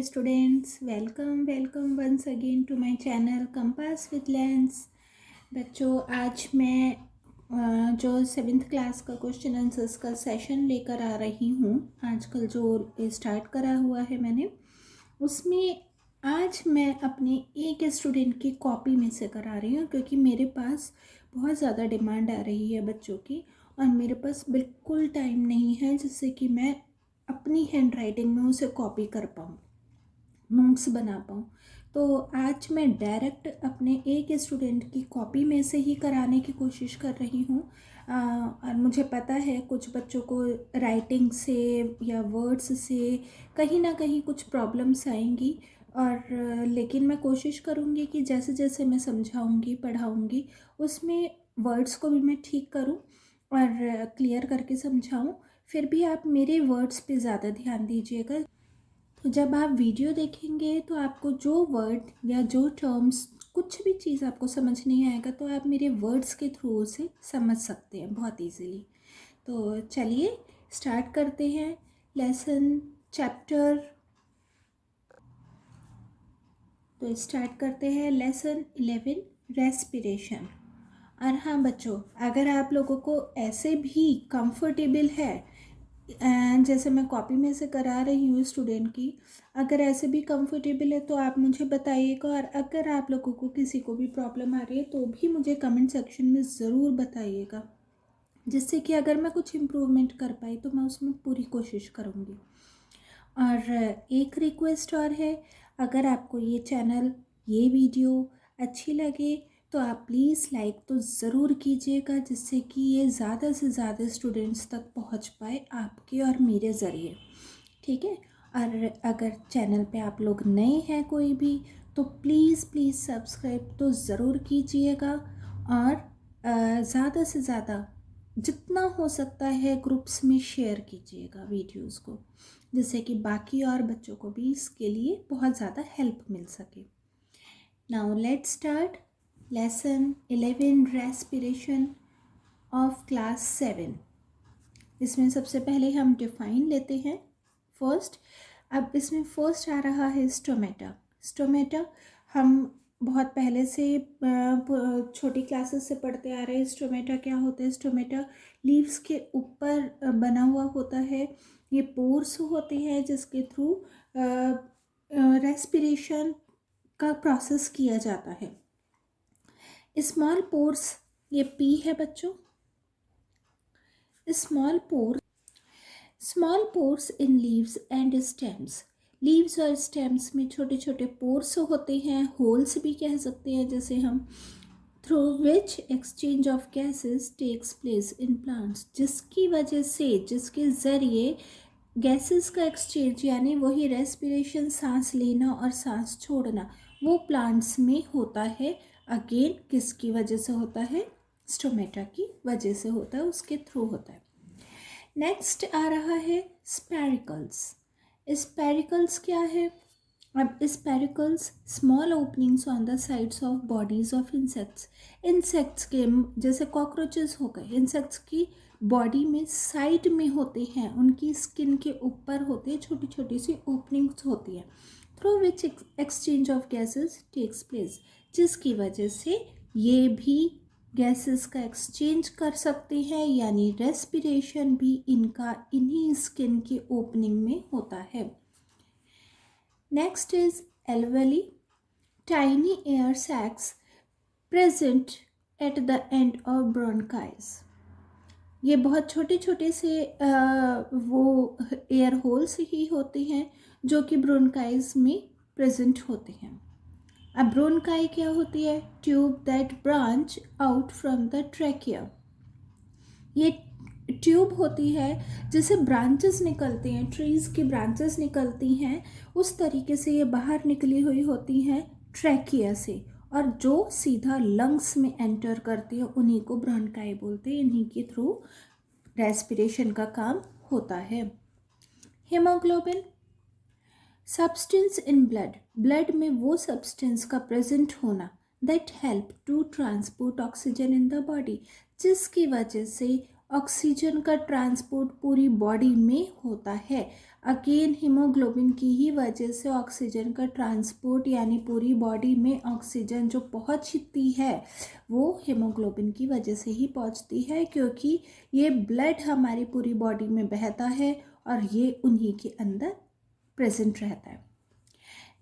students, welcome once again to my channel Compass with Lens। बच्चों आज मैं जो 7th क्लास का क्वेश्चन आंसर्स का सेशन लेकर आ रही हूँ, आजकल जो स्टार्ट करा हुआ है मैंने, उसमें आज मैं अपने एक स्टूडेंट की कॉपी में से करा रही हूँ क्योंकि मेरे पास बहुत ज़्यादा डिमांड आ रही है बच्चों की और मेरे पास बिल्कुल टाइम नहीं है जिससे कि मैं अपनी हैंड राइटिंग में उसे कॉपी कर पाऊँ, नोट्स बना पाऊँ। तो आज मैं डायरेक्ट अपने एक स्टूडेंट की कॉपी में से ही कराने की कोशिश कर रही हूँ। और मुझे पता है कुछ बच्चों को राइटिंग से या वर्ड्स से कहीं ना कहीं कुछ प्रॉब्लम्स आएंगी और लेकिन मैं कोशिश करूँगी कि जैसे जैसे मैं समझाऊँगी पढ़ाऊँगी उसमें वर्ड्स को भी मैं ठीक करूँ और क्लियर करके समझाऊँ। फिर भी आप मेरे वर्ड्स पे ज़्यादा ध्यान दीजिएगा। तो जब आप वीडियो देखेंगे तो आपको जो वर्ड या जो टर्म्स कुछ भी चीज़ आपको समझ नहीं आएगा तो आप मेरे वर्ड्स के थ्रू उसे समझ सकते हैं बहुत इजीली। तो चलिए स्टार्ट करते हैं लेसन चैप्टर। तो स्टार्ट करते हैं लेसन 11 रेस्पिरेशन। और हाँ बच्चों, अगर आप लोगों को ऐसे भी कंफर्टेबल है जैसे मैं कॉपी में से करा रही हूँ स्टूडेंट की, अगर ऐसे भी कंफर्टेबल है तो आप मुझे बताइएगा। और अगर आप लोगों को किसी को भी प्रॉब्लम आ रही है तो भी मुझे कमेंट सेक्शन में ज़रूर बताइएगा, जिससे कि अगर मैं कुछ इम्प्रूवमेंट कर पाई तो मैं उसमें पूरी कोशिश करूँगी। और एक रिक्वेस्ट और है, अगर आपको ये चैनल ये वीडियो अच्छी लगे तो आप प्लीज़ लाइक तो ज़रूर कीजिएगा, जिससे कि ये ज़्यादा से ज़्यादा स्टूडेंट्स तक पहुंच पाए आपके और मेरे ज़रिए, ठीक है। और अगर चैनल पे आप लोग नए हैं कोई भी तो प्लीज़ सब्सक्राइब तो ज़रूर कीजिएगा और ज़्यादा से ज़्यादा जितना हो सकता है ग्रुप्स में शेयर कीजिएगा वीडियोस को, जिससे कि बाकी और बच्चों को भी इसके लिए बहुत ज़्यादा हेल्प मिल सके। Now let's start lesson 11 respiration of class 7। इसमें सबसे पहले हम डिफाइन लेते हैं फर्स्ट। अब इसमें फर्स्ट आ रहा है स्टोमेटा। स्टोमेटा हम बहुत पहले से छोटी क्लासेस से पढ़ते आ रहे हैं। स्टोमेटा क्या होता है? स्टोमेटा लीव्स के ऊपर बना हुआ होता है। ये पोर्स होते हैं जिसके थ्रू रेस्पिरेशन का प्रोसेस किया जाता है। स्मॉल पोर्स, ये पी है बच्चों। Small pores in leaves and stems. Leaves और स्टेम्स में छोटे छोटे पोर्स होते हैं, होल्स भी कह सकते हैं जैसे हम, through which exchange of gases takes place in plants, जिसकी वजह से, जिसके ज़रिए गैसेस का एक्सचेंज यानी वही रेस्पिरेशन, सांस लेना और सांस छोड़ना, वो प्लांट्स में होता है। अगेन किसकी वजह से होता है? स्टोमेटा की वजह से होता है, उसके थ्रू होता है। नेक्स्ट आ रहा है स्पेरिकल्स। स्पेरिकल्स क्या है? अब spiracles small openings on the sides of bodies of insects. Insects के जैसे कॉकरोचेस हो गए, इंसेक्ट्स की बॉडी में साइड में होते हैं, उनकी स्किन के ऊपर होते हैं, छोटी छोटी सी ओपनिंग्स होती हैं, through which exchange of gases takes place, जिसकी वजह से ये भी गैसेस का एक्सचेंज कर सकते हैं, यानी रेस्पिरेशन भी इनका इन्हीं स्किन की ओपनिंग में होता है। Next is alveoli, tiny air sacs present at the end of bronchi। ये बहुत छोटे छोटे से वो एयर होल्स ही होते हैं जो कि ब्रोनकाइज में प्रेजेंट होते हैं। अब ब्रोनकाई क्या होती है? Tube that branch out from the trachea. ये ट्यूब होती है जिसे ब्रांचेस निकलती हैं, ट्रीज़ की ब्रांचेस निकलती हैं, उस तरीके से ये बाहर निकली हुई होती हैं ट्रैकिया से, और जो सीधा लंग्स में एंटर करती है उन्हीं को ब्रोनकाई बोलते हैं। इन्हीं के थ्रू रेस्पिरेशन का काम होता है। हीमोग्लोबिन, सब्सटेंस इन ब्लड में वो सब्सटेंस का प्रेजेंट होना that help to transport oxygen in the body, जिसकी वजह से ऑक्सीजन का ट्रांसपोर्ट पूरी बॉडी में होता है। अगेन हीमोग्लोबिन की ही वजह से ऑक्सीजन का ट्रांसपोर्ट, यानी पूरी बॉडी में ऑक्सीजन जो पहुंचती है वो हीमोग्लोबिन की वजह से ही पहुंचती है, क्योंकि ये ब्लड हमारी पूरी बॉडी में बहता है और ये उन्हीं के अंदर प्रेजेंट रहता है।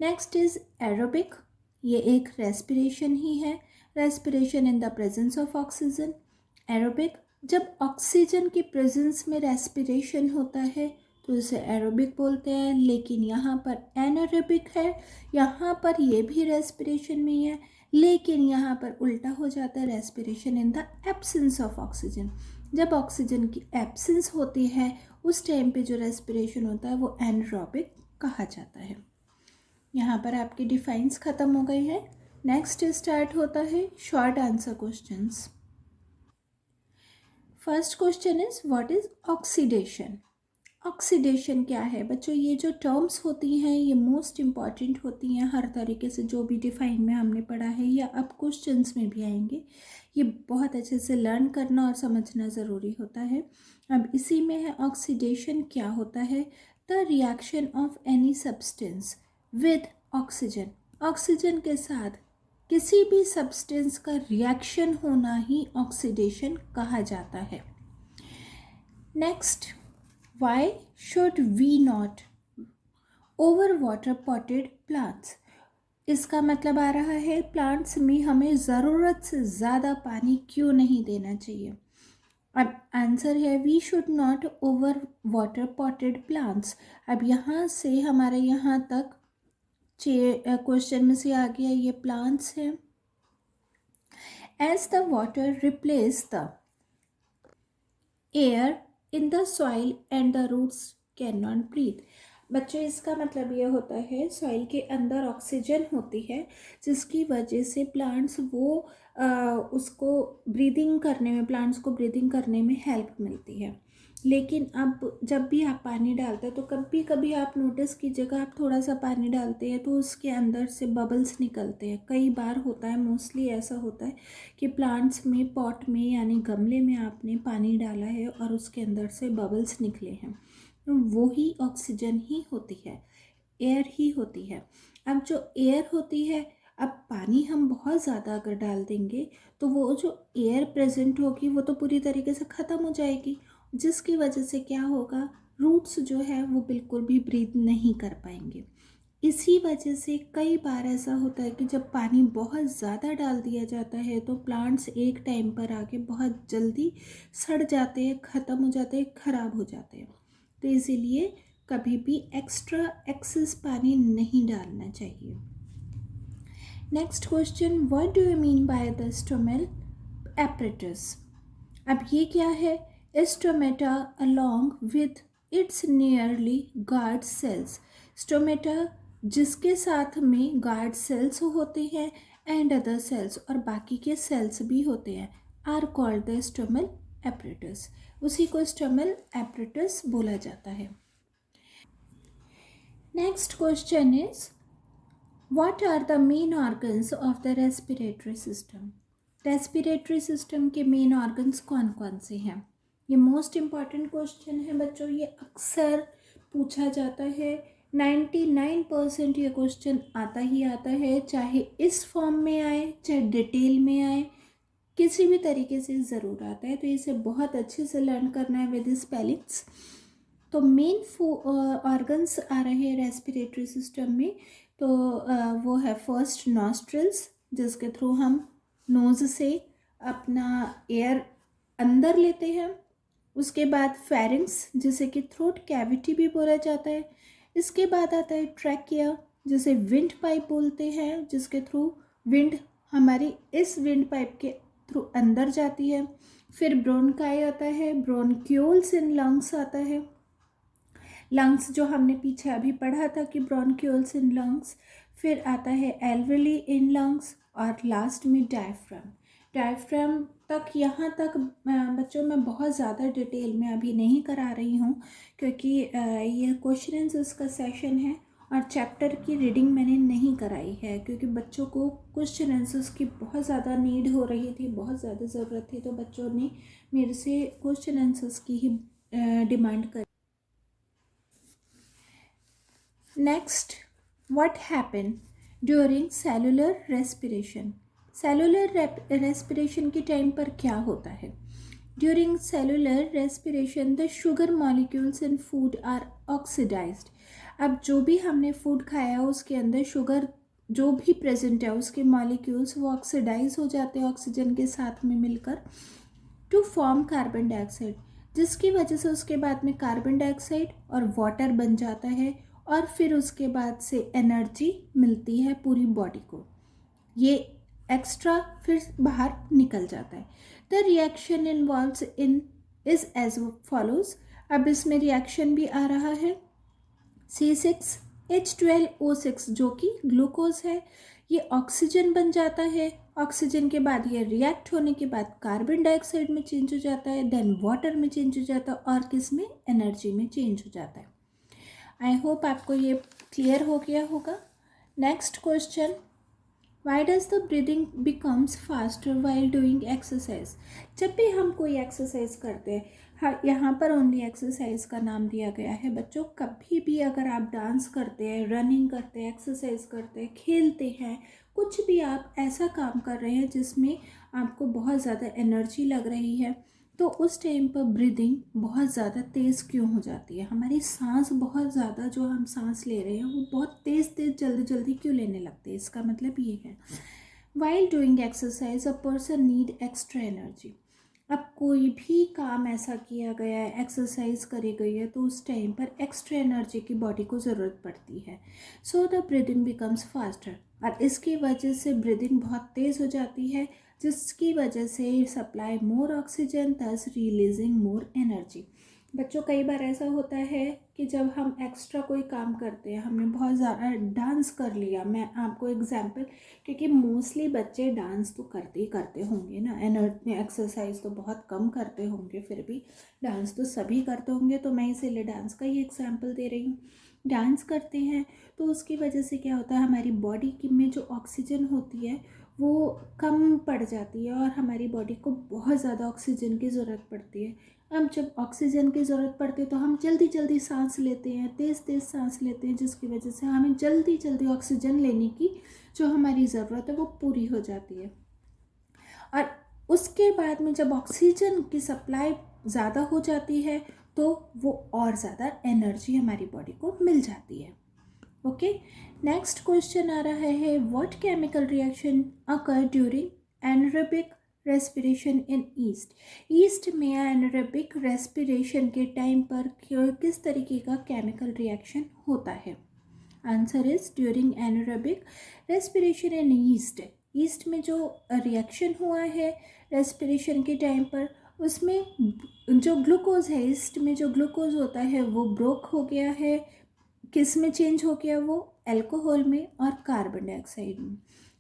नेक्स्ट इज एरोबिक, ये एक रेस्पिरेशन ही है, respiration in the presence of oxygen. Aerobic, जब ऑक्सीजन की प्रेजेंस में रेस्पिरेशन होता है तो इसे एरोबिक बोलते हैं, लेकिन यहाँ पर एनारोबिक है, यहाँ पर ये भी रेस्पिरेशन में ही है, लेकिन यहाँ पर उल्टा हो जाता है, respiration in the absence of oxygen. जब ऑक्सीजन की एब्सेंस होती है उस टाइम पे जो रेस्पिरेशन होता है वो एनारोबिक कहा जाता है। यहाँ पर आपकी डिफाइंस ख़त्म हो गई है। नेक्स्ट स्टार्ट होता है short answer questions. First question is what is oxidation. Oxidation क्या है बच्चों? ये जो टर्म्स होती हैं ये मोस्ट इम्पॉर्टेंट होती हैं हर तरीके से, जो भी डिफाइन में हमने पढ़ा है या अब क्वेश्चंस में भी आएंगे, ये बहुत अच्छे से लर्न करना और समझना ज़रूरी होता है। अब इसी में है ऑक्सीडेशन क्या होता है? The reaction of any substance with oxygen, oxygen के साथ किसी भी सब्सटेंस का रिएक्शन होना ही ऑक्सीडेशन कहा जाता है। Next, why should we not over water potted plants. इसका मतलब आ रहा है प्लांट्स में हमें ज़रूरत से ज़्यादा पानी क्यों नहीं देना चाहिए। अब आंसर है we should not over water potted plants. अब यहाँ से हमारे यहाँ तक क्वेश्चन में से आ गया ये प्लांट्स है। As the water replace the air in the soil and the roots can not breathe. बच्चों इसका मतलब ये होता है सॉइल के अंदर ऑक्सीजन होती है जिसकी वजह से प्लांट्स वो उसको ब्रीदिंग करने में, प्लांट्स को ब्रीदिंग करने में हेल्प मिलती है। लेकिन अब जब भी आप पानी डालते हैं तो कभी कभी आप नोटिस कीजिएगा, आप थोड़ा सा पानी डालते हैं तो उसके अंदर से बबल्स निकलते हैं। कई बार होता है, मोस्टली ऐसा होता है कि प्लांट्स में, पॉट में यानी गमले में आपने पानी डाला है और उसके अंदर से बबल्स निकले हैं, तो वो ही ऑक्सीजन ही होती है, एयर ही होती है। अब जो एयर होती है, अब पानी हम बहुत ज़्यादा अगर डाल देंगे तो वो जो एयर प्रेजेंट होगी वो तो पूरी तरीके से ख़त्म हो जाएगी, जिसकी वजह से क्या होगा, रूट्स जो है वो बिल्कुल भी ब्रीथ नहीं कर पाएंगे। इसी वजह से कई बार ऐसा होता है कि जब पानी बहुत ज़्यादा डाल दिया जाता है तो प्लांट्स एक टाइम पर आके बहुत जल्दी सड़ जाते हैं, ख़त्म हो जाते हैं, ख़राब हो जाते हैं। तो इसीलिए कभी भी एक्स्ट्रा एक्सेस पानी नहीं डालना चाहिए। Next question, what do you mean by the stromal apparatus. अब ये क्या है? Stomata along with its nearly guard cells. Stomata जिसके साथ में गार्ड सेल्स होते हैं एंड अदर सेल्स, और बाकी के सेल्स भी होते हैं, are called the stromal apparatus. उसी को स्टोमल एपरेटस बोला जाता है। Next question is what are the main organs of the respiratory system. Respiratory system के मेन ऑर्गन्स कौन कौन से हैं? ये मोस्ट इम्पॉर्टेंट क्वेश्चन है बच्चों, ये अक्सर पूछा जाता है। 99% ये क्वेश्चन आता ही आता है, चाहे इस फॉर्म में आए चाहे डिटेल में आए, किसी भी तरीके से ज़रूर आता है। तो इसे बहुत अच्छे से लर्न करना है विद स्पेलिंग्स। तो मेन ऑर्गन्स आ रहे हैं रेस्पिरेटरी सिस्टम में, तो वो है फर्स्ट नॉस्ट्रिल्स, जिसके थ्रू हम नोज़ से अपना एयर अंदर लेते हैं। उसके बाद फेरिंक्स, जिसे कि थ्रोट कैविटी भी बोला जाता है। इसके बाद आता है ट्रैकिया, जिसे विंड पाइप बोलते हैं, जिसके थ्रू विंड हमारी इस विंड पाइप के थ्रू अंदर जाती है। फिर ब्रोंकाई आता है, ब्रोंक्यूल्स इन लंग्स आता है, लंग्स जो हमने पीछे अभी पढ़ा था कि ब्रोंक्यूल्स इन लंग्स। फिर आता है एल्वेली इन लंग्स, और लास्ट में डायफ्राम। डायफ्राम तक, यहाँ तक बच्चों मैं बहुत ज़्यादा डिटेल में अभी नहीं करा रही हूँ, क्योंकि ये क्वेश्चन आंसर्स का सेशन है और चैप्टर की रीडिंग मैंने नहीं कराई है, क्योंकि बच्चों को क्वेश्चन आंसर्स की बहुत ज़्यादा नीड हो रही थी, बहुत ज़्यादा ज़रूरत थी, तो बच्चों ने मेरे से क्वेश्चन आंसर्स की ही डिमांड करी। Next, what happen during cellular respiration? Cellular respiration के टाइम पर क्या होता है? During cellular respiration the sugar molecules in food are oxidised. अब जो भी हमने फूड खाया उसके अंदर शुगर जो भी प्रेजेंट है उसके मॉलिक्यूल्स वो ऑक्सीडाइज हो जाते हैं ऑक्सीजन के साथ में मिलकर टू फॉर्म कार्बन डाइऑक्साइड, जिसकी वजह से उसके बाद में कार्बन डाइऑक्साइड और वाटर बन जाता है और फिर उसके बाद से एनर्जी मिलती है पूरी बॉडी को। ये एक्स्ट्रा फिर बाहर निकल जाता है। The reaction involves in is as follows. अब इसमें रिएक्शन भी आ रहा है C6H12O6 जो कि ग्लूकोज है, ये ऑक्सीजन बन जाता है। ऑक्सीजन के बाद ये रिएक्ट होने के बाद कार्बन डाइऑक्साइड में चेंज हो जाता है, देन वाटर में चेंज हो जाता है और किस में, एनर्जी में चेंज हो जाता है। आई होप आपको ये क्लियर हो गया होगा। Next question, why does the breathing becomes faster while doing exercise? जब भी हम कोई एक्सरसाइज करते हैं, हाँ यहाँ पर ओनली एक्सरसाइज का नाम दिया गया है बच्चों, कभी भी अगर आप डांस करते हैं, रनिंग करते हैं, एक्सरसाइज करते हैं, खेलते हैं, कुछ भी आप ऐसा काम कर रहे हैं जिसमें आपको बहुत ज़्यादा एनर्जी लग रही है, तो उस टाइम पर ब्रीदिंग बहुत ज़्यादा तेज़ क्यों हो जाती है? हमारी सांस बहुत ज़्यादा, जो हम सांस ले रहे हैं वो बहुत तेज़ तेज़ जल्दी जल्दी क्यों लेने लगते हैं? इसका मतलब ये है, while doing exercise a person need extra energy. अब कोई भी काम ऐसा किया गया है, एक्सरसाइज करी गई है, तो उस टाइम पर एक्स्ट्रा एनर्जी की बॉडी को ज़रूरत पड़ती है। So the breathing becomes faster, और इसकी वजह से ब्रीदिंग बहुत तेज़ हो जाती है, जिसकी वजह से सप्लाई मोर oxygen thus releasing more energy. बच्चों कई बार ऐसा होता है कि जब हम एक्स्ट्रा कोई काम करते हैं, हमने बहुत ज़्यादा डांस कर लिया, मैं आपको एग्जांपल, क्योंकि मोस्टली बच्चे डांस तो करते ही करते होंगे ना, एक्सरसाइज तो बहुत कम करते होंगे, फिर भी डांस तो सभी करते होंगे, तो मैं इसीलिए डांस का ही एग्जांपल दे रही हूँ। डांस करते हैं तो उसकी वजह से क्या होता है, हमारी बॉडी में जो ऑक्सीजन होती है वो कम पड़ जाती है और हमारी बॉडी को बहुत ज़्यादा ऑक्सीजन की ज़रूरत पड़ती है। अब जब ऑक्सीजन की ज़रूरत पड़ती है तो हम जल्दी जल्दी सांस लेते हैं, तेज़ तेज़ सांस लेते हैं, जिसकी वजह से हमें जल्दी जल्दी ऑक्सीजन लेने की जो हमारी ज़रूरत है वो पूरी हो जाती है। और उसके बाद में जब ऑक्सीजन की सप्लाई ज़्यादा हो जाती है तो वो और ज़्यादा एनर्जी हमारी बॉडी को मिल जाती है। ओके, नेक्स्ट क्वेश्चन आ रहा है, what chemical reaction occur during anaerobic respiration in east? East में एनारोबिक रेस्पिरेशन के टाइम पर किस तरीके का केमिकल रिएक्शन होता है? Answer is during anaerobic respiration in east. East में जो रिएक्शन हुआ है रेस्पिरेशन के टाइम पर, उसमें जो ग्लूकोज है, ईस्ट में जो ग्लूकोज होता है वो ब्रोक हो गया है, किस में चेंज हो गया, वो अल्कोहल में और कार्बन डाइऑक्साइड में।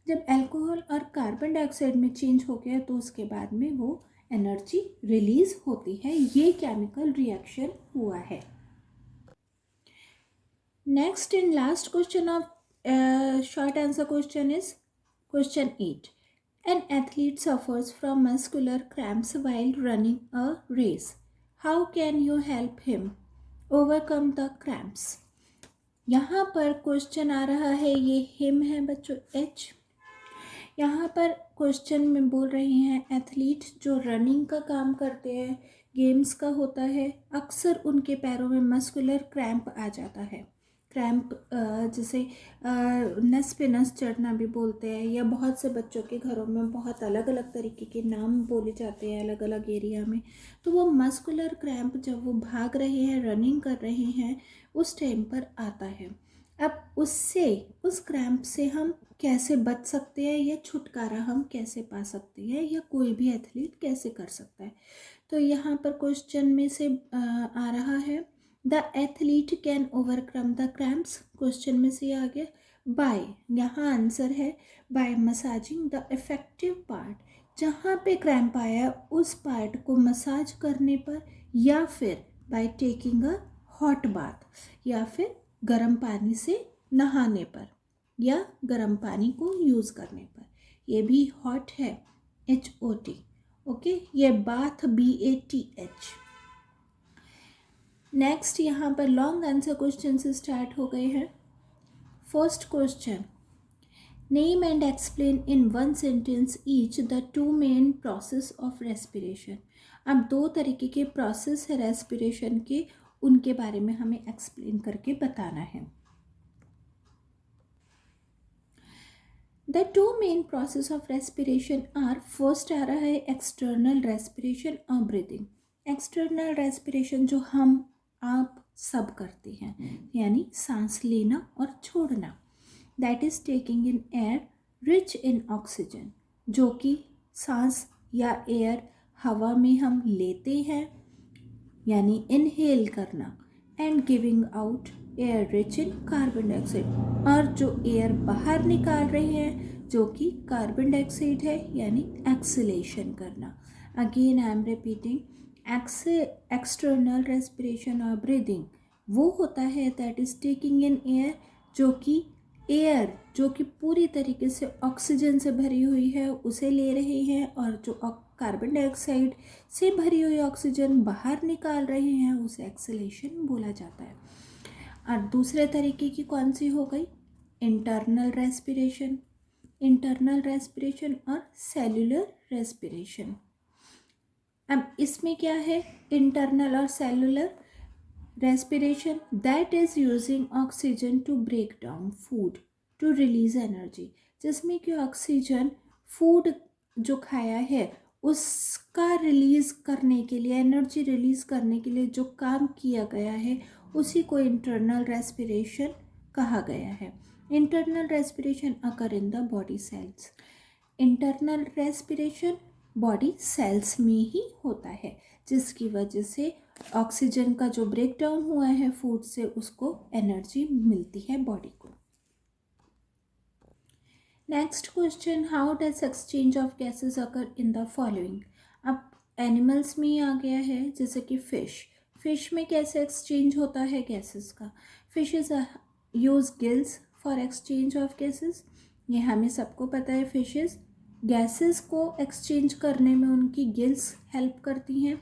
जब अल्कोहल और कार्बन डाइऑक्साइड में चेंज हो गया तो उसके बाद में वो एनर्जी रिलीज होती है। ये केमिकल रिएक्शन हुआ है। Next and last question of short answer question is question 8। An athlete suffers from muscular cramps while running a race. How can you help him overcome the cramps? यहाँ पर question आ रहा है, ये him है बच्चों, H. यहाँ पर question में बोल रहे हैं, एथलीट जो रनिंग का काम करते हैं, गेम्स का होता है, अक्सर उनके पैरों में मस्कुलर क्रैम्प आ जाता है। क्रैम्प जिसे नस पे नस चढ़ना भी बोलते हैं, या बहुत से बच्चों के घरों में बहुत अलग अलग तरीके के नाम बोले जाते हैं अलग अलग एरिया में। तो वो मस्कुलर क्रैम्प जब वो भाग रहे हैं, रनिंग कर रहे हैं, उस टाइम पर आता है। अब उस क्रैम्प से हम कैसे बच सकते हैं, या छुटकारा हम कैसे पा सकते हैं, या कोई भी एथलीट कैसे कर सकता है? तो यहाँ पर क्वेश्चन में से आ रहा है, the athlete can overcome the cramps. Question में से आ गया बाय, यहाँ आंसर है by massaging the effective part. जहाँ पे क्रैम्प आया उस पार्ट को मसाज करने पर, या फिर by taking a hot bath, या फिर गर्म पानी से नहाने पर, या गर्म पानी को यूज़ करने पर। ये भी हॉट है, HOT। ओके, ये बाथ BATH। नेक्स्ट यहाँ पर लॉन्ग आंसर क्वेश्चन से स्टार्ट हो गए हैं। First question, name and explain in one sentence each the two main process of respiration. अब दो तरीके के प्रोसेस है रेस्पिरेशन के, उनके बारे में हमें एक्सप्लेन करके बताना है। The two main process of respiration are, first आ रहा है एक्सटर्नल रेस्पिरेशन और ब्रीदिंग। एक्सटर्नल रेस्पिरेशन जो हम आप सब करते हैं, यानी सांस लेना और छोड़ना, that is taking in air rich in oxygen, जो कि सांस या एयर हवा में हम लेते हैं, यानी इनहेल करना, and giving out air rich in carbon dioxide, और जो एयर बाहर निकाल रहे हैं जो कि कार्बन डाइऑक्साइड है, यानी एक्सलेशन करना। Again I am repeating, external respiration और ब्रीदिंग वो होता है that is taking in air जो कि पूरी तरीके से ऑक्सीजन से भरी हुई है उसे ले रहे हैं, और जो कार्बन डाइऑक्साइड से भरी हुई ऑक्सीजन बाहर निकाल रहे हैं उसे एक्सलेशन बोला जाता है। और दूसरे तरीके की कौन सी हो गई, इंटरनल रेस्पिरेशन। इंटरनल रेस्पिरेशन और सेल्यूलर रेस्पिरेशन। अब इसमें क्या है, इंटरनल और cellular respiration that is using oxygen to break down food to release energy, जिसमें कि ऑक्सीजन फूड जो खाया है उसका रिलीज करने के लिए, एनर्जी रिलीज करने के लिए जो काम किया गया है उसी को इंटरनल रेस्पिरेशन कहा गया है। Internal respiration occur in the body sales. Internal respiration body cells में ही होता है, जिसकी वजह से ऑक्सीजन का जो ब्रेक डाउन हुआ है फूड से उसको एनर्जी मिलती है बॉडी को। Next question, how does exchange of gases occur in the following. अब एनिमल्स में ही आ गया है, जैसे कि फिश में कैसे एक्सचेंज होता है गैसेस का। Fishes use gills for exchange of gases, ये हमें सबको पता है। फिशेज गैसेस को एक्सचेंज करने में उनकी गिल्स हेल्प करती हैं।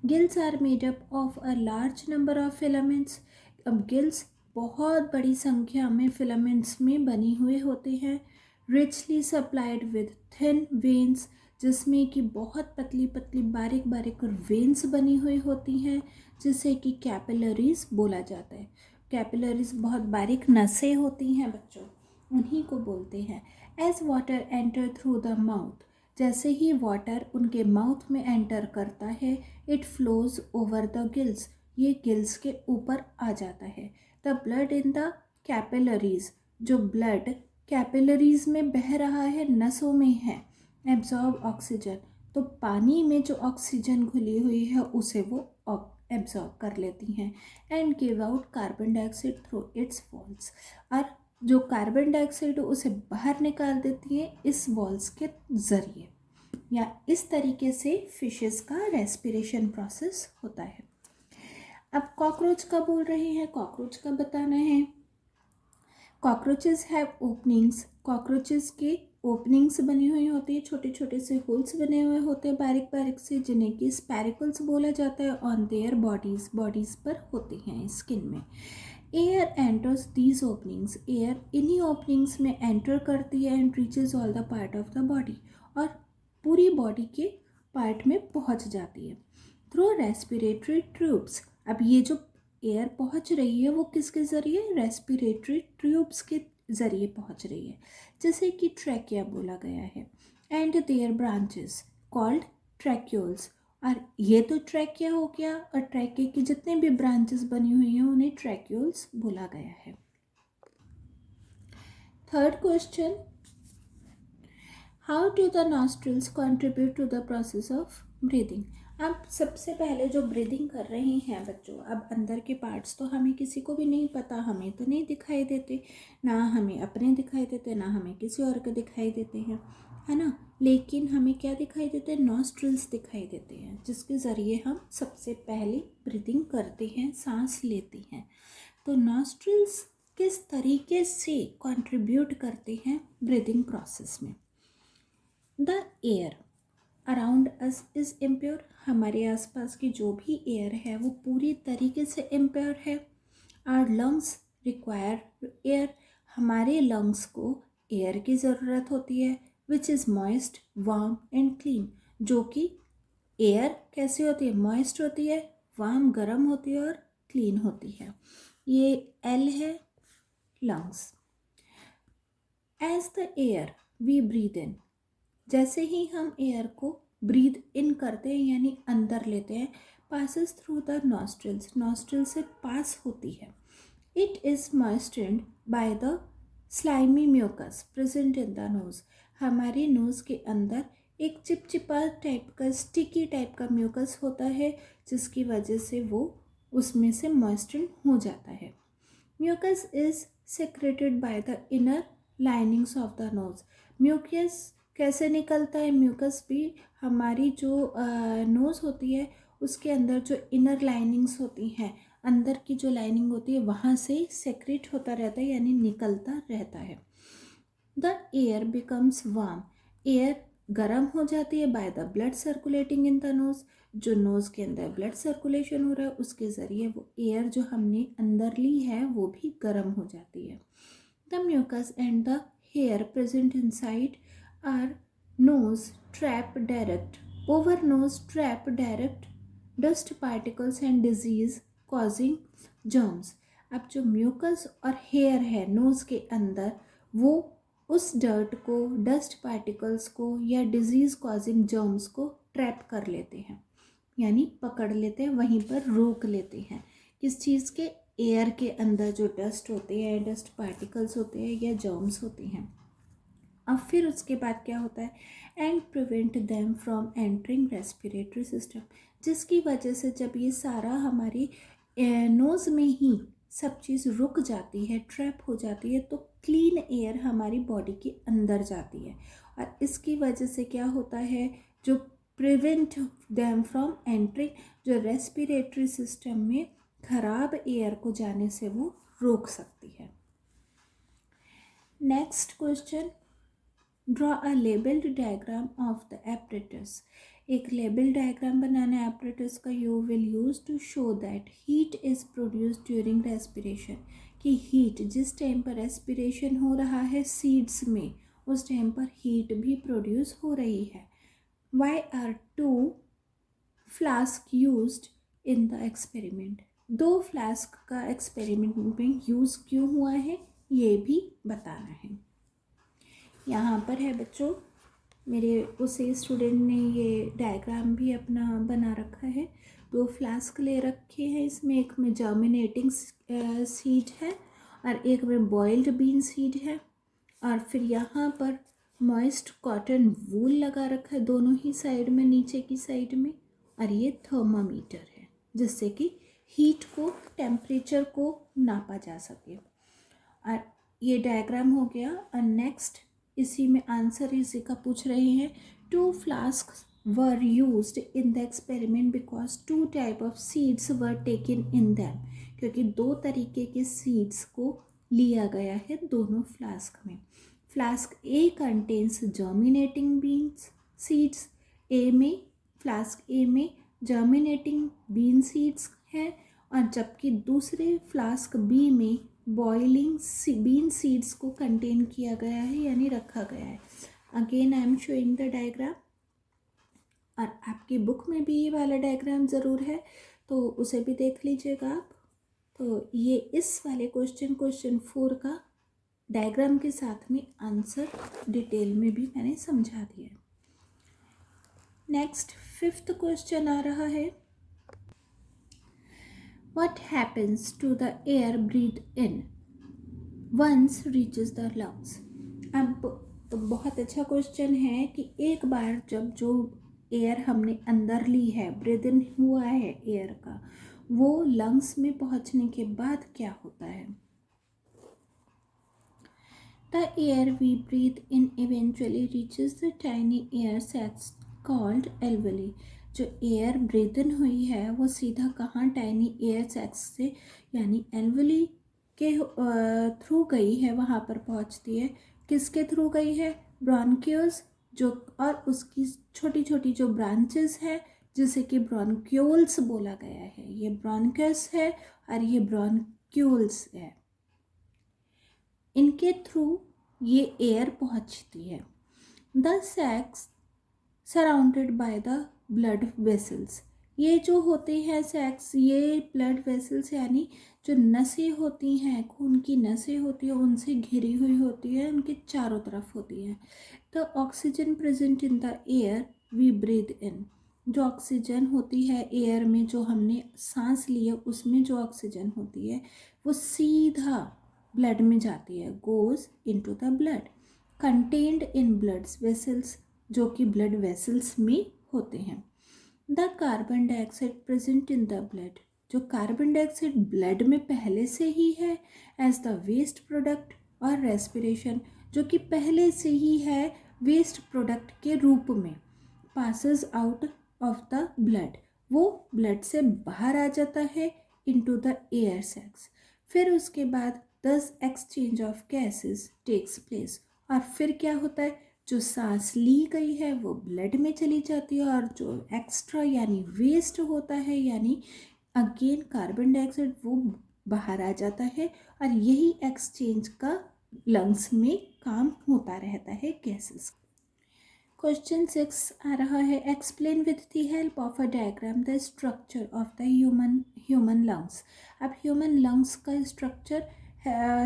Gills are made up of a large number of filaments. अब गिल्स बहुत बड़ी संख्या में फिलामेंट्स में बनी हुए होते हैं। Richly supplied with thin veins, जिसमें कि बहुत पतली पतली बारीक बारीक वेन्स बनी हुई होती हैं, जिसे कि कैपिलरीज बोला जाता है। कैपिलरीज बहुत बारीक नसें होती हैं बच्चों, उन्हीं को बोलते हैं। As water enter through the mouth, जैसे ही वाटर उनके माउथ में एंटर करता है, it flows over the gills, ये गिल्स के ऊपर आ जाता है। The blood in the capillaries, जो ब्लड कैपिलरीज में बह रहा है, नसों में है, एब्जॉर्ब ऑक्सीजन, तो पानी में जो ऑक्सीजन घुली हुई है उसे वो एब्जॉर्ब कर लेती हैं। And give out carbon dioxide through it's walls, और जो कार्बन डाइऑक्साइड उसे बाहर निकाल देती है इस वॉल्स के ज़रिए। या इस तरीके से फिशेस का रेस्पिरेशन प्रोसेस होता है। अब कॉकरोच का बोल रहे हैं, कॉकरोच का बताना है। कॉकरोचेस हैव ओपनिंग्स, कॉकरोचेस के ओपनिंग्स बनी हुई होती है, छोटे छोटे से होल्स बने हुए होते हैं बारीक बारीक से, जिन्हें कि स्पैरिकल्स बोला जाता है। ऑन देयर बॉडीज़ पर होते हैं, स्किन में। Air enters these openings, air इन्हीं ओपनिंग्स में एंटर करती है and reaches all the part of the body, और पूरी बॉडी के पार्ट में पहुंच जाती है। थ्रू रेस्पिरेटरी ट्यूब्स, अब ये जो एयर पहुंच रही है वो किसके ज़रिए, रेस्पिरेटरी ट्यूब्स के ज़रिए पहुंच रही है, जैसे कि ट्रैकिया बोला गया है। And their branches called tracheoles, और ये तो ट्रैकिया हो गया, और ट्रैकिया की जितने भी ब्रांचेस बनी हुई हैं उन्हें ट्रैक्यूल्स बोला गया है। Third question, how do the nostrils contribute to the process of breathing. अब सबसे पहले जो ब्रीदिंग कर रहे हैं बच्चों, अब अंदर के पार्ट्स तो हमें किसी को भी नहीं पता, हमें तो नहीं दिखाई देते, ना हमें अपने दिखाई देते, ना हमें किसी और के दिखाई देते हैं, है ना। लेकिन हमें क्या दिखाई देते हैं, नॉस्ट्रिल्स दिखाई देते हैं, जिसके ज़रिए हम सबसे पहले ब्रीदिंग करते हैं, सांस लेते हैं। तो नॉस्ट्रिल्स किस तरीके से कंट्रीब्यूट करते हैं ब्रीदिंग प्रोसेस में। The air around us is impure, हमारे आसपास की जो भी एयर है वो पूरी तरीके से इम्प्योर है। आवर लंग्स रिक्वायर एयर, हमारे लंग्स को एयर की ज़रूरत होती है which is moist, warm and clean, जो कि एयर कैसी होती है, मॉइस्ट होती है, वार्म गर्म होती है और क्लीन होती है। ये एल है lungs. As the air we breathe in, जैसे ही हम एयर को ब्रीद इन करते हैं यानी अंदर लेते हैं, passes through the nostrils, nostril से पास होती है। It is moistened by the slimy mucus present in the nose, हमारे नोज के अंदर एक चिपचिपा टाइप का, स्टिकी टाइप का म्यूकस होता है, जिसकी वजह से वो उसमें से मॉइस्टेंड हो जाता है। Mucus is secreted by the inner linings of the nose, mucus कैसे निकलता है, म्यूकस भी हमारी जो नोज़ होती है उसके अंदर जो इनर लाइनिंग्स होती हैं, अंदर की जो लाइनिंग होती है वहाँ से सेक्रेट होता रहता है यानी निकलता रहता है। The air becomes warm, air गर्म हो जाती है bye the blood circulating in the knows, जो नोज़ के अंदर ब्लड सर्कुलेशन हो रहा है उसके ज़रिए वो एयर जो हमने अंदर ली है वो भी गर्म हो जाती है। The mucus and the hair present inside are nose trap direct, over nose trap direct dust particles and disease causing germs। अब जो म्यूकस और हेयर है नोज़ के अंदर, वो उस डर्ट को, डस्ट पार्टिकल्स को या डिजीज़ कॉजिंग जर्म्स को ट्रैप कर लेते हैं, यानी पकड़ लेते हैं, वहीं पर रोक लेते हैं। किस चीज़ के, एयर के अंदर जो डस्ट होते हैं, डस्ट पार्टिकल्स होते हैं या जर्म्स होते हैं। अब फिर उसके बाद क्या होता है, and prevent them from entering respiratory system, जिसकी वजह से जब ये सारा हमारी नोज़ में ही सब चीज़ रुक जाती है, ट्रैप हो जाती है, तो क्लीन एयर हमारी बॉडी के अंदर जाती है और इसकी वजह से क्या होता है, जो प्रिवेंट देम फ्रॉम एंटरिंग, जो रेस्पिरेटरी सिस्टम में खराब एयर को जाने से वो रोक सकती है। Next question, draw a labelled diagram of the apparatus, एक लेबल डायग्राम बनाना है एपरेटस का। You will use to show that heat is produced during respiration, कि हीट जिस टाइम पर रेस्पिरेशन हो रहा है सीड्स में, उस टाइम पर हीट भी प्रोड्यूस हो रही है। Why are 2 flask used in the experiment, 2 flask का एक्सपेरिमेंट में यूज़ क्यों हुआ है ये भी बताना है। यहाँ पर है बच्चों, मेरे उसे स्टूडेंट ने ये डायग्राम भी अपना बना रखा है। 2 फ्लास्क ले रखे हैं, इसमें एक में जर्मिनेटिंग सीड है और एक में बॉइल्ड बीन सीड है, और फिर यहाँ पर मॉइस्ट कॉटन वूल लगा रखा है दोनों ही साइड में, नीचे की साइड में, और ये थर्मामीटर है जिससे कि हीट को, टेम्परेचर को नापा जा सके। और ये डायग्राम हो गया। और नेक्स्ट इसी में आंसर इसी का पूछ रहे हैं, 2 flask were used in the experiment because 2 type of seeds were taken in them, क्योंकि 2 तरीके के सीड्स को लिया गया है दोनों फ्लास्क में। फ्लास्क ए कंटेन्स जर्मिनेटिंग बीन्स सीड्स, ए में, फ्लास्क ए में जर्मिनेटिंग बीन सीड्स हैं, और जबकि दूसरे फ्लास्क बी में बॉइलिंग बीन सीड्स को कंटेन किया गया है यानी रखा गया है। Again I am showing the diagram, और आपकी बुक में भी ये वाला डायग्राम ज़रूर है तो उसे भी देख लीजिएगा आप। तो ये इस वाले क्वेश्चन 4 का डायग्राम के साथ में आंसर डिटेल में भी मैंने समझा दिया। नेक्स्ट 5th क्वेश्चन आ रहा है, What happens to the air breathed in once reaches the lungs? अब तो बहुत अच्छा क्वेश्चन है कि एक बार जब जो एयर हमने अंदर ली है, ब्रीद इन हुआ है एयर का, वो लंग्स में पहुंचने के बाद क्या होता है। The air we breathe in eventually reaches the tiny air sacs called alveoli, जो एयर ब्रीद इन हुई है वो सीधा कहाँ, टाइनी एयर सैक्स से यानी एल्वेली के थ्रू गई है, वहाँ पर पहुँचती है। किसके थ्रू गई है, ब्रोंकियल्स, जो और उसकी छोटी छोटी जो ब्रांचेस है जिसे कि ब्रोंक्यूल्स बोला गया है। ये ब्रोंकस है और ये ब्रोंक्यूल्स है। इनके थ्रू ये एयर पहुंचती है। The sacs surrounded by the blood vessels, ये जो होते हैं सैक्स, ये ब्लड वेसल्स यानी जो नसें होती हैं, खून की नसें होती हैं, उनसे घिरी हुई होती है, उनके चारों तरफ होती है। The oxygen present in the air we breathe in, जो ऑक्सीजन होती है एयर में, जो हमने सांस ली है उसमें जो ऑक्सीजन होती है वो सीधा ब्लड में जाती है, goes into the blood, contained in blood vessels, जो कि ब्लड वेसल्स में होते हैं। The carbon dioxide present in the blood, जो कार्बन डाइऑक्साइड ब्लड में पहले से ही है एज द वेस्ट प्रोडक्ट, और रेस्पिरेशन, जो कि पहले से ही है वेस्ट प्रोडक्ट के रूप में, passes out of the blood, वो ब्लड से बाहर आ जाता है इनटू द एयर सैक्स। फिर उसके बाद thus exchange of gases takes place, और फिर क्या होता है, जो सांस ली गई है वो ब्लड में चली जाती है, और जो एक्स्ट्रा यानी वेस्ट होता है यानी अगेन कार्बन डाइऑक्साइड, वो बाहर आ जाता है, और यही एक्सचेंज का लंग्स में काम होता रहता है गैसेस। क्वेश्चन 6 आ रहा है, explain with the help of a diagram the structure of the human lungs. अब ह्यूमन लंग्स का स्ट्रक्चर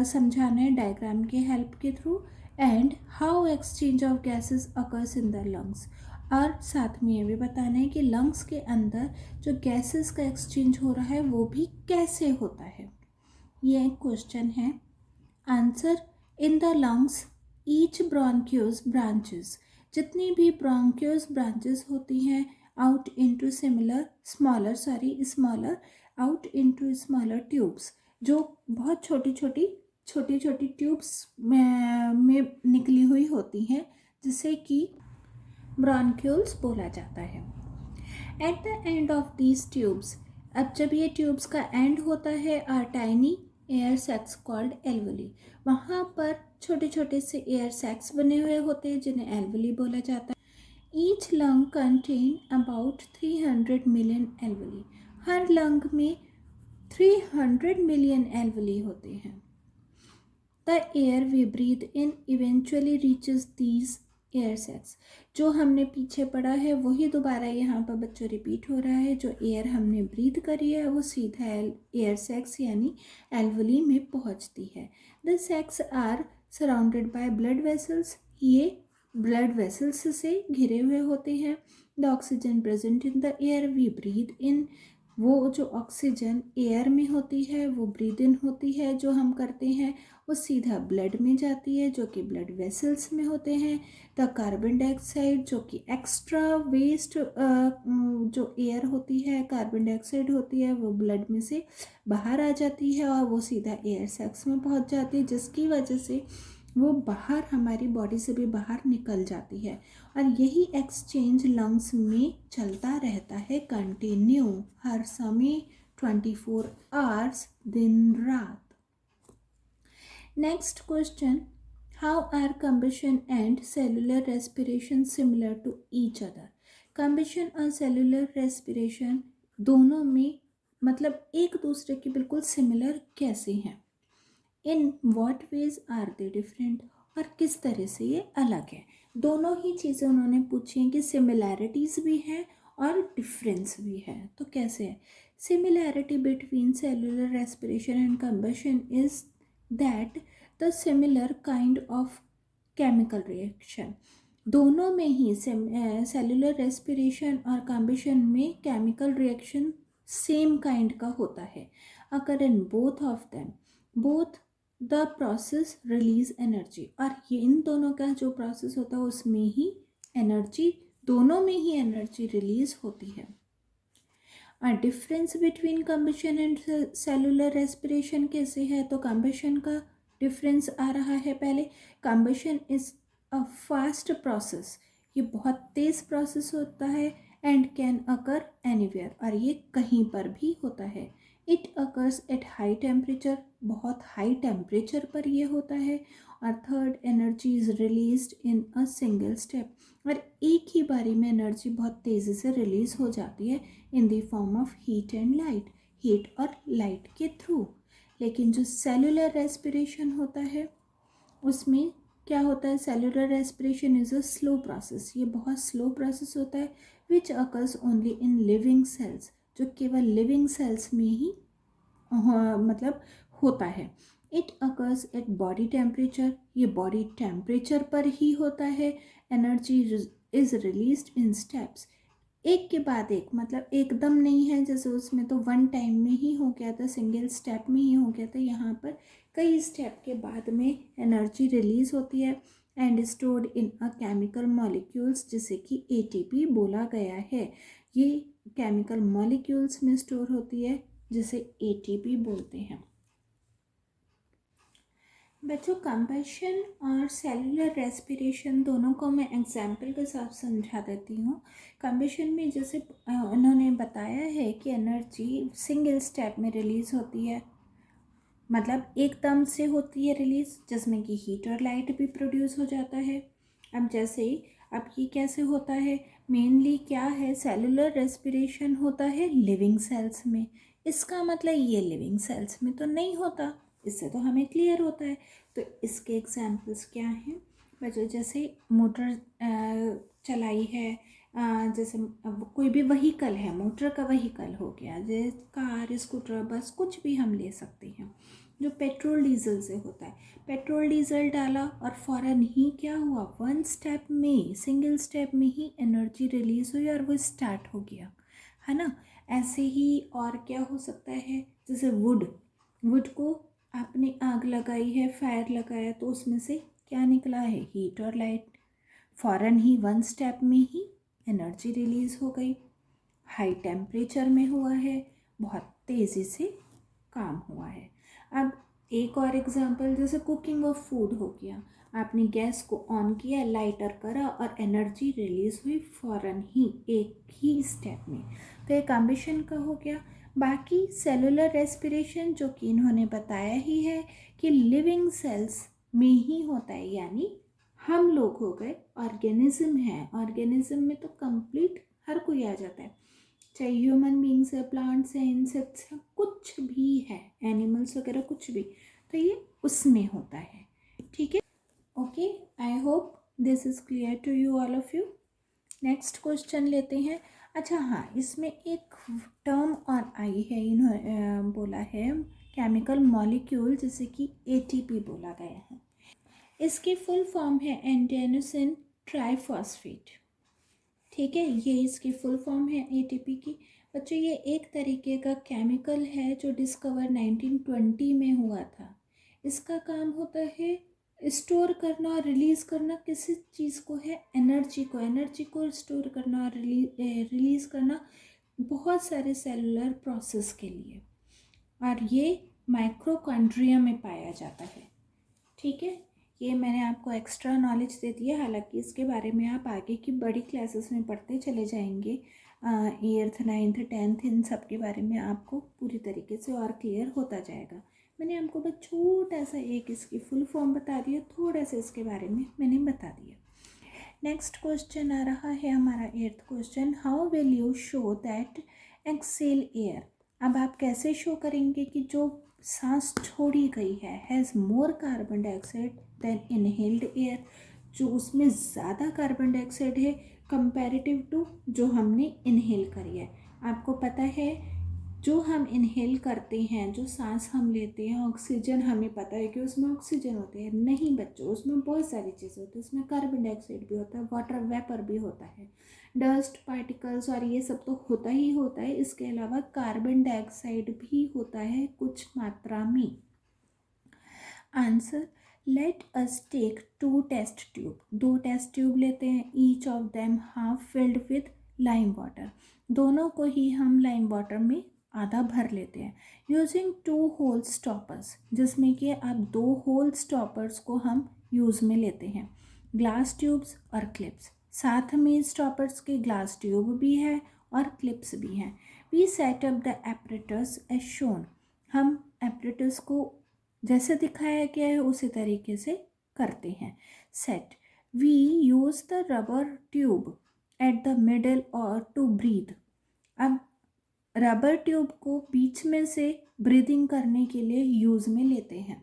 समझाना है डायग्राम के हेल्प के through, and how exchange of gases occurs in the lungs, और साथ में ये भी बताना है कि लंग्स के अंदर जो गैसेस का एक्सचेंज हो रहा है वो भी कैसे होता है। ये एक क्वेश्चन है। Answer, in the lungs each bronchioles branches, जितनी भी ब्रोंक्यूल्स ब्रांचेस होती हैं out into smaller out into smaller tubes, जो बहुत छोटी छोटी ट्यूब्स में निकली हुई होती हैं, जिसे कि ब्रोंक्यूल्स बोला जाता है। At the end of these tubes, अब जब ये ट्यूब्स का एंड होता है, are tiny air sacs called alveoli, वहाँ पर छोटे छोटे से एयर सैक्स बने हुए होते हैं जिन्हें एल्वेली बोला जाता है। Each lung contain about 300 million alveoli, हर लंग में 300 मिलियन एल्वेली होते हैं। The air we breathe in eventually reaches these air sacs, जो हमने पीछे पढ़ा है वही दोबारा यहाँ पर बच्चों रिपीट हो रहा है। जो एयर हमने ब्रीथ करी है वो सीधा एयर सैक्स यानी एल्वेली में पहुँचती है। The sacs are surrounded by blood vessels, ये ब्लड वेसल्स से घिरे हुए होते हैं। The oxygen present in the air we breathe in, वो जो ऑक्सीजन एयर में होती है वो ब्रीद इन होती है जो हम करते हैं, वो सीधा ब्लड में जाती है जो कि ब्लड वेसल्स में होते हैं। द कार्बन डाइऑक्साइड जो कि एक्स्ट्रा वेस्ट जो एयर होती है, कार्बन डाइऑक्साइड होती है, वो ब्लड में से बाहर आ जाती है और वो सीधा एयर सैक्स में पहुंच जाती है, जिसकी वजह से वो बाहर हमारी बॉडी से भी बाहर निकल जाती है। और यही एक्सचेंज लंग्स में चलता रहता है कंटिन्यू, हर समय 24 आवर्स, दिन रात। Next question, how are combustion and cellular respiration similar to each other. Combustion और सेलुलर रेस्पिरेशन दोनों में मतलब एक दूसरे के बिल्कुल सिमिलर कैसे हैं, in what ways are they different, और किस तरह से ये अलग है। दोनों ही चीज़ें उन्होंने पूछी हैं कि सिमिलैरिटीज़ भी हैं और डिफरेंस भी है। तो कैसे है, similarity between cellular respiration and combustion is that the similar kind of chemical reaction, दोनों में ही सेलुलर रेस्पिरेशन और कम्बशन में केमिकल रिएक्शन सेम काइंड का होता है। अगर in both of them both the process release energy, और ये इन दोनों का जो प्रोसेस होता है उसमें ही एनर्जी, दोनों में ही एनर्जी रिलीज होती है। और difference between combustion and cellular respiration कैसे है, तो कम्बशन का डिफरेंस आ रहा है। पहले, combustion is a fast process, ये बहुत तेज़ प्रोसेस होता है, एंड कैन अकर एनीवेयर, और ये कहीं पर भी होता है। It occurs at high temperature, बहुत हाई टेम्परेचर पर ये होता है। और third, energy is released in a single step, और एक ही बारी में एनर्जी बहुत तेज़ी से रिलीज हो जाती है in the form of heat and light, heat और लाइट के थ्रू। लेकिन जो सेलुलर रेस्पिरेशन होता है उसमें क्या होता है, cellular respiration is a slow process, ये बहुत स्लो प्रोसेस होता है, which occurs only in living cells, जो केवल लिविंग सेल्स में ही मतलब होता है। It occurs at body temperature, ये बॉडी टेम्परेचर पर ही होता है। Energy is released in steps, एक के बाद एक, मतलब एकदम नहीं है, जैसे उसमें तो वन टाइम में ही हो गया था, सिंगल स्टेप में ही हो गया था, यहाँ पर कई स्टेप के बाद में एनर्जी रिलीज होती है and stored in a chemical molecules, जिसे कि एटीपी बोला गया है। ये केमिकल मॉलिक्यूल्स में स्टोर होती है, जिसे एटीपी बोलते हैं। बच्चों, कंबशन और सेलुलर रेस्पिरेशन दोनों को मैं एग्जाम्पल के साथ समझा देती हूँ। कंबशन में जैसे उन्होंने बताया है कि एनर्जी सिंगल स्टेप में रिलीज होती है, मतलब एकदम से होती है रिलीज, जिसमें कि हीट और लाइट भी प्रोड्यूस हो जाता है। अब जैसे अब ये कैसे होता है, मेनली क्या है, सेलुलर रेस्पिरेशन होता है लिविंग सेल्स में। इसका मतलब ये लिविंग सेल्स में तो नहीं होता, इससे तो हमें क्लियर होता है। तो इसके एग्जाम्पल्स क्या हैं बच्चों, जैसे मोटर चलाई है, जैसे अब कोई भी वहीकल है, मोटर का वहीकल हो गया, जैसे कार, स्कूटर, बस, कुछ भी हम ले सकते हैं, जो पेट्रोल डीजल से होता है। पेट्रोल डीजल डाला और फ़ौरन ही क्या हुआ, वन स्टेप में, सिंगल स्टेप में ही एनर्जी रिलीज हुई और वो स्टार्ट हो गया, है ना। ऐसे ही और क्या हो सकता है, जैसे वुड को आपने आग लगाई है, फायर लगाया, तो उसमें से क्या निकला है, हीट और लाइट, फ़ौरन ही वन स्टेप में ही एनर्जी रिलीज हो गई। हाई टेम्परेचर में हुआ है, बहुत तेज़ी से काम हुआ है। अब एक और एग्जांपल, जैसे कुकिंग ऑफ फूड हो गया, आपने गैस को ऑन किया, लाइटर करा और एनर्जी रिलीज हुई फ़ौरन ही, एक ही स्टेप में, तो ये कम्बशन का हो गया। बाकी सेलुलर रेस्पिरेशन जो कि इन्होंने बताया ही है कि लिविंग सेल्स में ही होता है, यानी हम लोग हो गए, ऑर्गेनिज्म है, ऑर्गेनिज्म में तो कंप्लीट हर कोई आ जाता है, चाहे ह्यूमन बींग्स है, प्लांट्स हैं, इंसेक्ट्स हैं, कुछ भी है, एनिमल्स वगैरह कुछ भी, तो ये उसमें होता है। ठीक है, okay, I hope this is clear to you all of you. Next question लेते हैं। अच्छा हाँ, इसमें एक टर्म और आई है, इन्होंने बोला है केमिकल मॉलिक्यूल, जैसे कि एटीपी बोला गया है। इसकी फुल फॉर्म है एडेनोसिन ट्राइफॉस्फेट। ठीक है, ये इसकी फुल फॉर्म है एटीपी की। बच्चों, ये एक तरीके का केमिकल है जो डिस्कवर 1920 में हुआ था। इसका काम होता है स्टोर करना और रिलीज़ करना, किसी चीज़ को है, एनर्जी को स्टोर करना और रिलीज़ करना, बहुत सारे सेलुलर प्रोसेस के लिए, और ये माइक्रोकॉन्ड्रिया में पाया जाता है। ठीक है, ये मैंने आपको एक्स्ट्रा नॉलेज दे दी है, हालांकि इसके बारे में आप आगे की बड़ी क्लासेस में पढ़ते चले जाएंगे, 8th 9th 10th इन सब के बारे में आपको पूरी तरीके से और क्लियर होता जाएगा। मैंने आपको बस छोटा सा एक इसकी फुल फॉर्म बता दिया, थोड़ा सा इसके बारे में मैंने बता दिया। नेक्स्ट क्वेश्चन आ रहा है हमारा 8th question, how will you show that exhale air. अब आप कैसे शो करेंगे कि जो सांस छोड़ी गई है has more carbon dioxide than inhaled air, जो उसमें ज़्यादा कार्बन डाइऑक्साइड है कंपैरेटिव टू जो हमने इनहेल करी है। आपको पता है जो हम इनहेल करते हैं, जो सांस हम लेते हैं, ऑक्सीजन, हमें पता है कि उसमें ऑक्सीजन होते हैं, नहीं बच्चों, उसमें बहुत सारी चीज़ें होती है, उसमें कार्बन डाइऑक्साइड भी होता है, वाटर वेपर भी होता है, डस्ट पार्टिकल्स और ये सब तो होता ही होता है, इसके अलावा कार्बन डाइऑक्साइड भी होता है कुछ मात्रा में। Answer, let us take 2 test tube, 2 test tube लेते हैं, each of them half filled with lime water, दोनों को ही हम लाइम वाटर में आधा भर लेते हैं, यूजिंग 2 होल स्टॉपर्स, जिसमें कि अब 2 होल स्टॉपर्स को हम यूज़ में लेते हैं, ग्लास ट्यूब्स और क्लिप्स, साथ में स्टॉपर्स के ग्लास ट्यूब भी है और क्लिप्स भी हैं। We set up the apparatus as shown, हम एपरेटस को जैसे दिखाया गया है उसी तरीके से करते हैं। Set, we use the rubber tube at the middle और टू ब्रीथ, अब रबर ट्यूब को बीच में से ब्रीदिंग करने के लिए यूज़ में लेते हैं।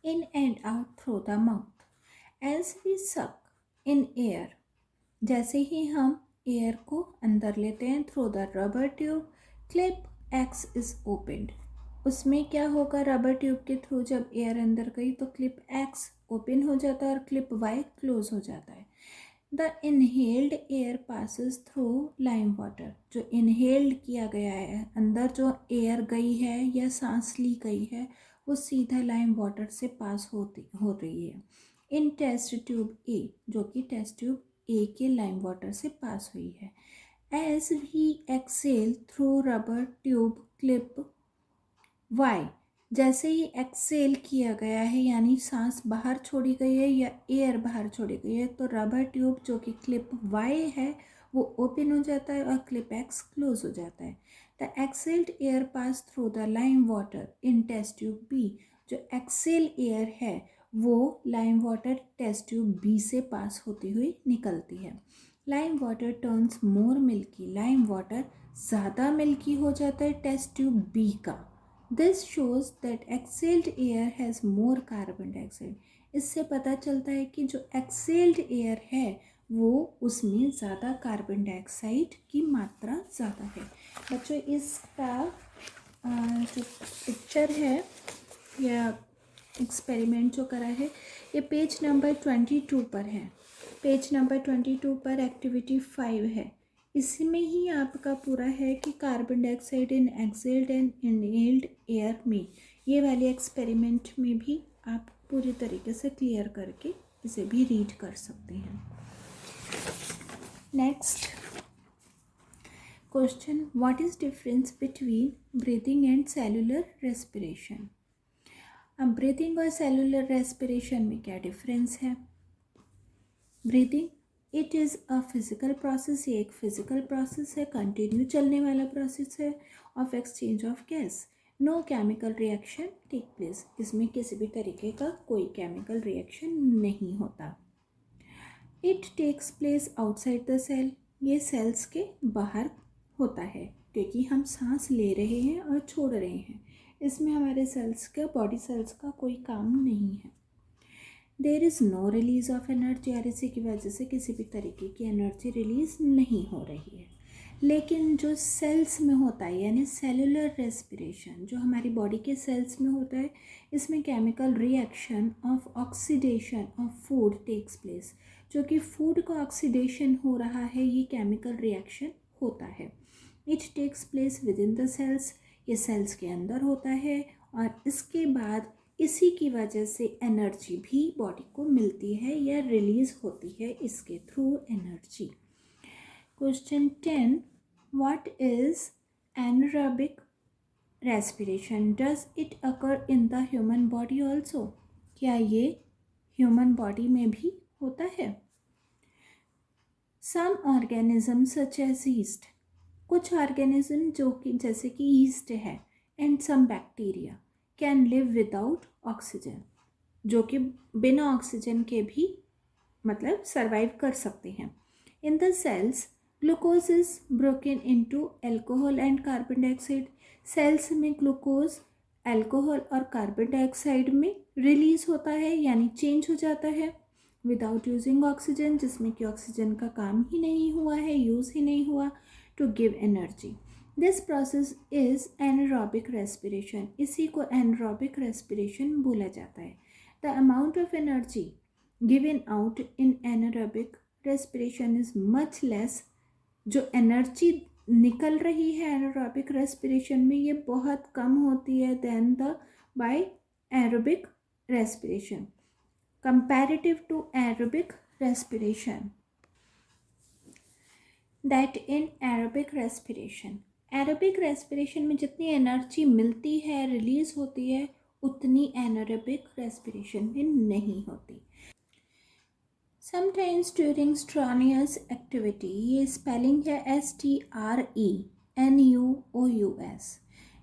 in and out through the mouth. As we suck in air, जैसे ही हम एयर को अंदर लेते हैं through the rubber tube, clip x is opened. उसमें क्या होगा, रबर ट्यूब के थ्रू जब एयर अंदर गई तो क्लिप एक्स ओपन हो जाता है और क्लिप वाई क्लोज हो जाता है। The inhaled air passes through lime water, जो इनहेल्ड किया गया है, अंदर जो एयर गई है या सांस ली गई है, वो सीधा लाइम वाटर से पास हो रही है इन टेस्ट ट्यूब ए, जो कि टेस्ट ट्यूब ए के लाइम वाटर से पास हुई है। As we exhale through rubber tube clip Y, जैसे ही एक्सेल किया गया है यानी सांस बाहर छोड़ी गई है या एयर बाहर छोड़ी गई है, तो रबर ट्यूब जो कि क्लिप वाई है वो ओपन हो जाता है और क्लिप एक्स क्लोज हो जाता है। The exhaled air pass through the lime water in test tube B, जो एक्सेल एयर है वो lime water test tube B से पास होती हुई निकलती है। Lime water turns more milky, lime water ज़्यादा मिल्की हो जाता है टेस्ट ट्यूब बी का। This shows that exhaled air has more carbon dioxide, इससे पता चलता है कि जो एक्सेल्ड एयर है वो उसमें ज़्यादा कार्बन डाइऑक्साइड की मात्रा ज़्यादा है। बच्चों इसका जो पिक्चर है या एक्सपेरिमेंट जो करा है ये पेज नंबर 22 पर है। पेज नंबर 22 पर एक्टिविटी 5 है। इसमें ही आपका पूरा है कि carbon dioxide in excelled and inhaled air में, ये वाले एक्सपेरिमेंट में भी आप पूरी तरीके से क्लियर करके इसे भी रीड कर सकते हैं। Next question, what is difference between breathing and cellular respiration. अब ब्रीदिंग और सेलुलर रेस्पिरेशन में क्या डिफरेंस है। Breathing it is a physical process, ये एक फिज़िकल प्रोसेस है, कंटिन्यू चलने वाला प्रोसेस है of exchange of gas. No chemical reaction take place, इसमें किसी भी तरीके का कोई केमिकल रिएक्शन नहीं होता। It takes place outside the cell, ये सेल्स के बाहर होता है क्योंकि हम सांस ले रहे हैं और छोड़ रहे हैं, इसमें हमारे सेल्स का, बॉडी सेल्स का कोई काम नहीं है। There is no release of energy, और इसी की वजह से किसी भी तरीके की एनर्जी रिलीज नहीं हो रही है। लेकिन जो सेल्स में होता है यानी सेलुलर रेस्पिरेशन, जो हमारी बॉडी के सेल्स में होता है, इसमें chemical reaction of oxidation of food takes place, जो कि फूड का ऑक्सीडेशन हो रहा है, ये केमिकल रिएक्शन होता है। It takes place within the cells, ये सेल्स के अंदर होता है और इसके बाद इसी की वजह से एनर्जी भी बॉडी को मिलती है या रिलीज होती है इसके through energy. Question 10, what is anaerobic respiration, does it occur in the human body also, क्या ये ह्यूमन बॉडी में भी होता है। Some organism such as yeast, कुछ ऑर्गेनिज्म जो कि जैसे कि ईस्ट है, and some bacteria can live without oxygen, जो कि बिना ऑक्सीजन के भी मतलब सर्वाइव कर सकते हैं। In the cells glucose is broken into alcohol and carbon dioxide, cells में ग्लूकोज एल्कोहल और कार्बन डाइऑक्साइड में रिलीज होता है यानी चेंज हो जाता है विदाउट यूजिंग ऑक्सीजन, जिसमें कि ऑक्सीजन का काम ही नहीं हुआ है, यूज़ ही नहीं हुआ to give energy. This process is anaerobic respiration, इसी को एनारोबिक रेस्पिरेशन बोला जाता है। The amount of energy given out in anaerobic respiration is much less, जो एनर्जी निकल रही है एनारोबिक रेस्पिरेशन में ये बहुत कम होती है then the by aerobic respiration comparative to aerobic respiration, that in aerobic respiration, aerobic respiration में जितनी एनर्जी मिलती है, रिलीज होती है, उतनी anaerobic respiration में नहीं होती। Sometimes during strenuous activity, ये स्पेलिंग है STRENUOUS,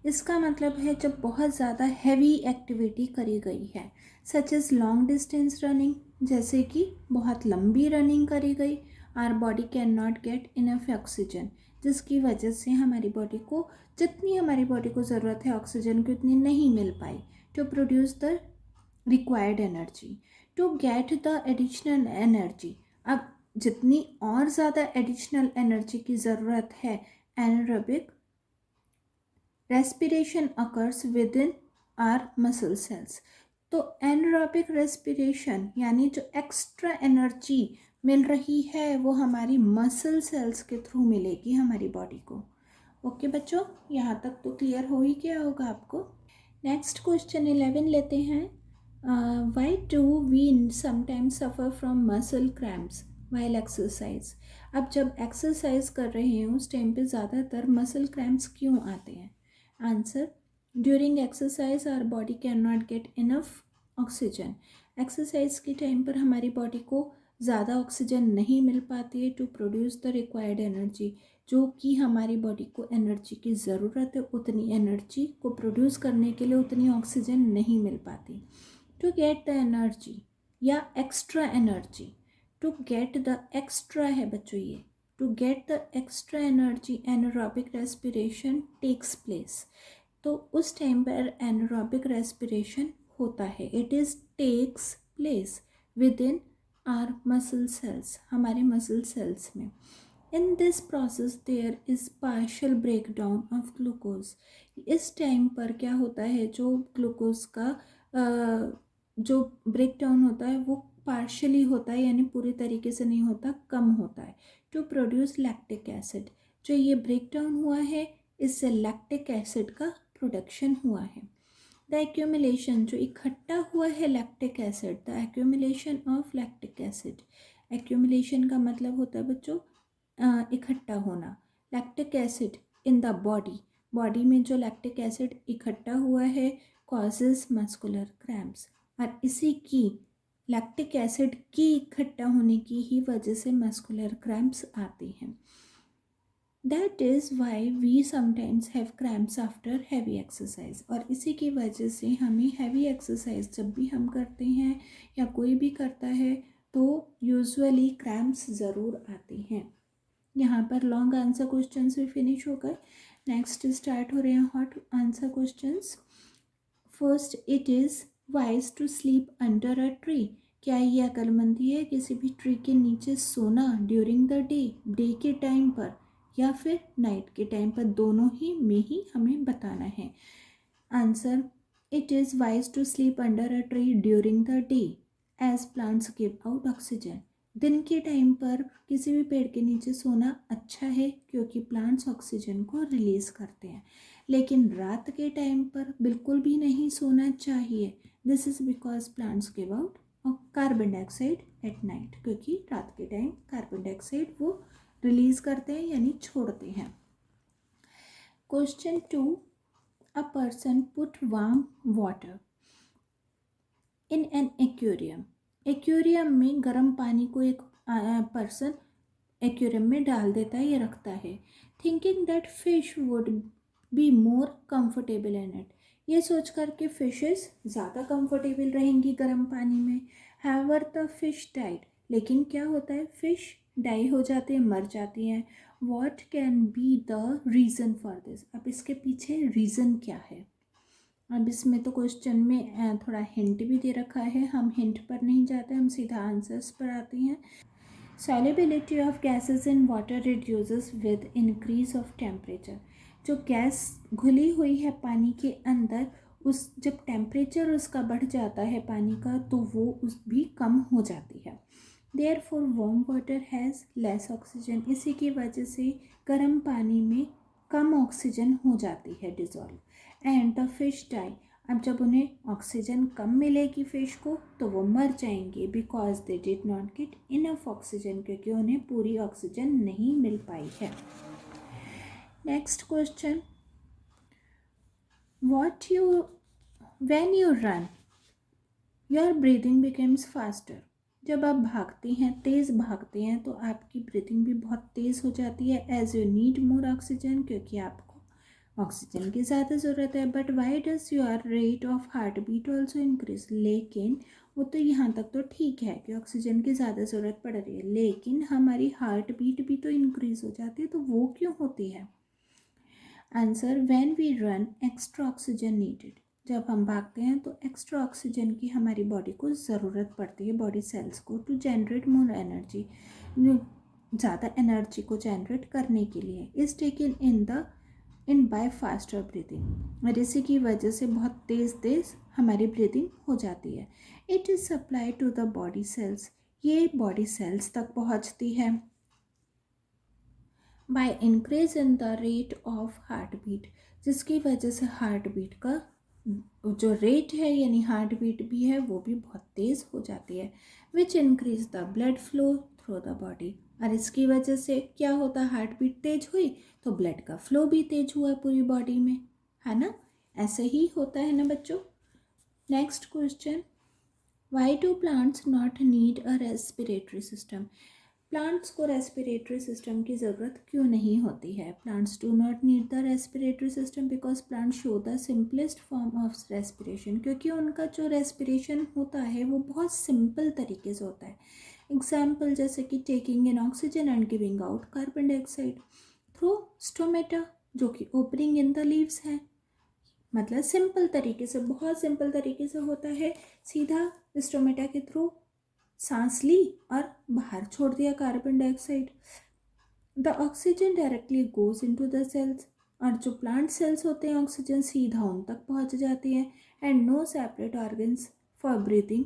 इसका मतलब है जब बहुत ज़्यादा हैवी एक्टिविटी करी गई है, such as long distance running, जैसे कि बहुत लंबी रनिंग करी गई, our body can not get enough oxygen, जिसकी वजह से हमारी बॉडी को जितनी हमारी बॉडी को ज़रूरत है ऑक्सीजन की उतनी नहीं मिल पाई to produce the required energy to get the additional energy. अब जितनी और ज़्यादा एडिशनल एनर्जी की ज़रूरत है, anaerobic respiration occurs within our muscle cells. तो एनारोबिक रेस्पिरेशन यानी जो एक्स्ट्रा एनर्जी मिल रही है वो हमारी मसल सेल्स के थ्रू मिलेगी हमारी बॉडी को। ओके बच्चों, यहाँ तक तो क्लियर हो ही गया होगा आपको। नेक्स्ट क्वेश्चन 11 लेते हैं। Why do we sometimes suffer from muscle cramps while exercise. अब जब एक्सरसाइज कर रहे हैं उस टाइम पे ज़्यादातर मसल क्रैम्प्स क्यों आते हैं? Answer, during exercise our body can not get enough oxygen. Exercise के टाइम पर हमारी बॉडी को ज़्यादा ऑक्सीजन नहीं मिल पाती है to produce the required energy. जो कि हमारी बॉडी को एनर्जी की ज़रूरत है, उतनी एनर्जी को प्रोड्यूस करने के लिए उतनी ऑक्सीजन नहीं मिल पाती। टू गेट द एनर्जी या extra energy, to get the extra है बच्चों ये, to get the extra energy anaerobic respiration takes place. तो उस टाइम पर एनारोबिक रेस्पिरेशन होता है, it is takes place within our muscle cells, हमारे मसल सेल्स में। In this process there is partial break down of glucose. इस time पर क्या होता है, जो ग्लूकोज का जो ब्रेक डाउन होता है वो पार्शियली होता है, यानी पूरी तरीके से नहीं होता, कम होता है। टू प्रोड्यूस लैक्टिक एसिड, जो ये ब्रेक डाउन हुआ है इससे लैक्टिक एसिड का प्रोडक्शन हुआ है। द एक्यूमुलेशन, जो इकट्ठा हुआ है lactic acid, the accumulation of lactic acid. Accumulation का मतलब होता है बच्चों इकट्ठा होना। Lactic acid in the body, body में जो लैक्टिक एसिड इकट्ठा हुआ है कॉजेज मस्कुलर क्रैम्प्स, और इसी की लैक्टिक एसिड की इकट्ठा होने की ही वजह से मस्कुलर क्रैम्प्स आते हैं। That is why we sometimes have cramps after heavy exercise. और इसी की वजह से हमें हैवी एक्सरसाइज जब भी हम करते हैं या कोई भी करता है तो यूजुअली क्रैम्प्स ज़रूर आते हैं। यहाँ पर लॉन्ग आंसर क्वेश्चंस भी फिनिश हो गए। नेक्स्ट स्टार्ट हो रहे हैं hot answer questions. First, it is wise to sleep under a tree. क्या ये अक्लमंदी है किसी भी ट्री के नीचे सोना ड्यूरिंग द डे के टाइम पर या फिर नाइट के टाइम पर, दोनों ही में ही हमें बताना है। Answer, it is wise to sleep under a tree during the day as plants give out oxygen. दिन के टाइम पर किसी भी पेड़ के नीचे सोना अच्छा है क्योंकि प्लांट्स ऑक्सीजन को रिलीज़ करते हैं, लेकिन रात के टाइम पर बिल्कुल भी नहीं सोना चाहिए। This is because plants give out carbon dioxide at night, क्योंकि रात के टाइम कार्बन डाइऑक्साइड वो रिलीज़ करते हैं यानी छोड़ते हैं। Question 2, a person put warm water in an aquarium. Aquarium में गर्म पानी को एक पर्सन एक्वेरियम में डाल देता है, ये रखता है, thinking that fish would be more comfortable in it. ये सोच कर के फिशेस ज़्यादा कंफर्टेबल रहेंगी गर्म पानी में। हाउएवर द फिश डाइड, लेकिन क्या होता है, फिश डाई हो जाती है, मर जाती हैं। What can be the reason for this. अब इसके पीछे रीज़न क्या है? अब इसमें तो क्वेश्चन में थोड़ा हिंट भी दे रखा है, हम हिंट पर नहीं जाते, हम सीधा आंसर्स पर आते हैं। Solubility of gases in water reduces with increase of temperature। जो गैस घुली हुई है पानी के अंदर, उस जब टेम्परेचर उसका बढ़ जाता है पानी का तो वो उस भी कम हो जाती है। Therefore warm water has less oxygen। इसी की वजह से गर्म पानी में कम ऑक्सीजन हो जाती है dissolve. And the fish die, अब जब उन्हें ऑक्सीजन कम मिलेगी फिश को तो वो मर जाएंगे, because they did not get enough oxygen, क्योंकि उन्हें पूरी ऑक्सीजन नहीं मिल पाई है। Next question, when you run your breathing becomes faster. जब आप भागते हैं, तेज़ भागते हैं, तो आपकी ब्रीदिंग भी बहुत तेज़ हो जाती है, as you need more oxygen, क्योंकि आपको ऑक्सीजन की ज़्यादा ज़रूरत है। But why does your rate of heart beat also increase. लेकिन वो तो यहाँ तक तो ठीक है कि ऑक्सीजन की ज़्यादा ज़रूरत पड़ रही है, लेकिन हमारी हार्ट बीट भी तो इंक्रीज हो जाती है, तो वो क्यों होती है? आंसर, when we run extra oxygen needed. जब हम भागते हैं तो एक्स्ट्रा ऑक्सीजन की हमारी बॉडी को ज़रूरत पड़ती है, बॉडी सेल्स को, टू जनरेट मोर एनर्जी, ज़्यादा एनर्जी को जनरेट करने के लिए। Is taken in by faster breathing, और इसी की वजह से बहुत तेज़ हमारी ब्रीदिंग हो जाती है। It is supply to the body cells, ये बॉडी सेल्स तक पहुंचती है by increase in the rate of heart beat, जिसकी वजह से हार्ट बीट का जो रेट है यानी हार्ट बीट भी है वो भी बहुत तेज़ हो जाती है। Which increase the blood flow through the body, और इसकी वजह से क्या होता है, हार्ट बीट तेज हुई तो ब्लड का फ्लो भी तेज हुआ पूरी बॉडी में, है ना। ऐसे ही होता है ना बच्चों। Next question, why do plants not need a respiratory system, plants को रेस्पिरेटरी सिस्टम की ज़रूरत क्यों नहीं होती है। Plants do not need the respiratory system because plants show the simplest form of respiration, क्योंकि उनका जो रेस्पिरेशन होता है वो बहुत सिंपल तरीके से होता है। एग्जाम्पल जैसे कि taking in oxygen and giving out carbon dioxide through stomata, जो कि ओपनिंग इन द लीव्स है। मतलब सिंपल तरीके से, बहुत सिंपल तरीके से होता है, सीधा स्टोमेटा के थ्रू सांस ली और बाहर छोड़ दिया carbon dioxide. The oxygen directly goes into the cells, और जो प्लांट सेल्स होते हैं ऑक्सीजन सीधा उन तक पहुंच जाती है। And no separate organs for breathing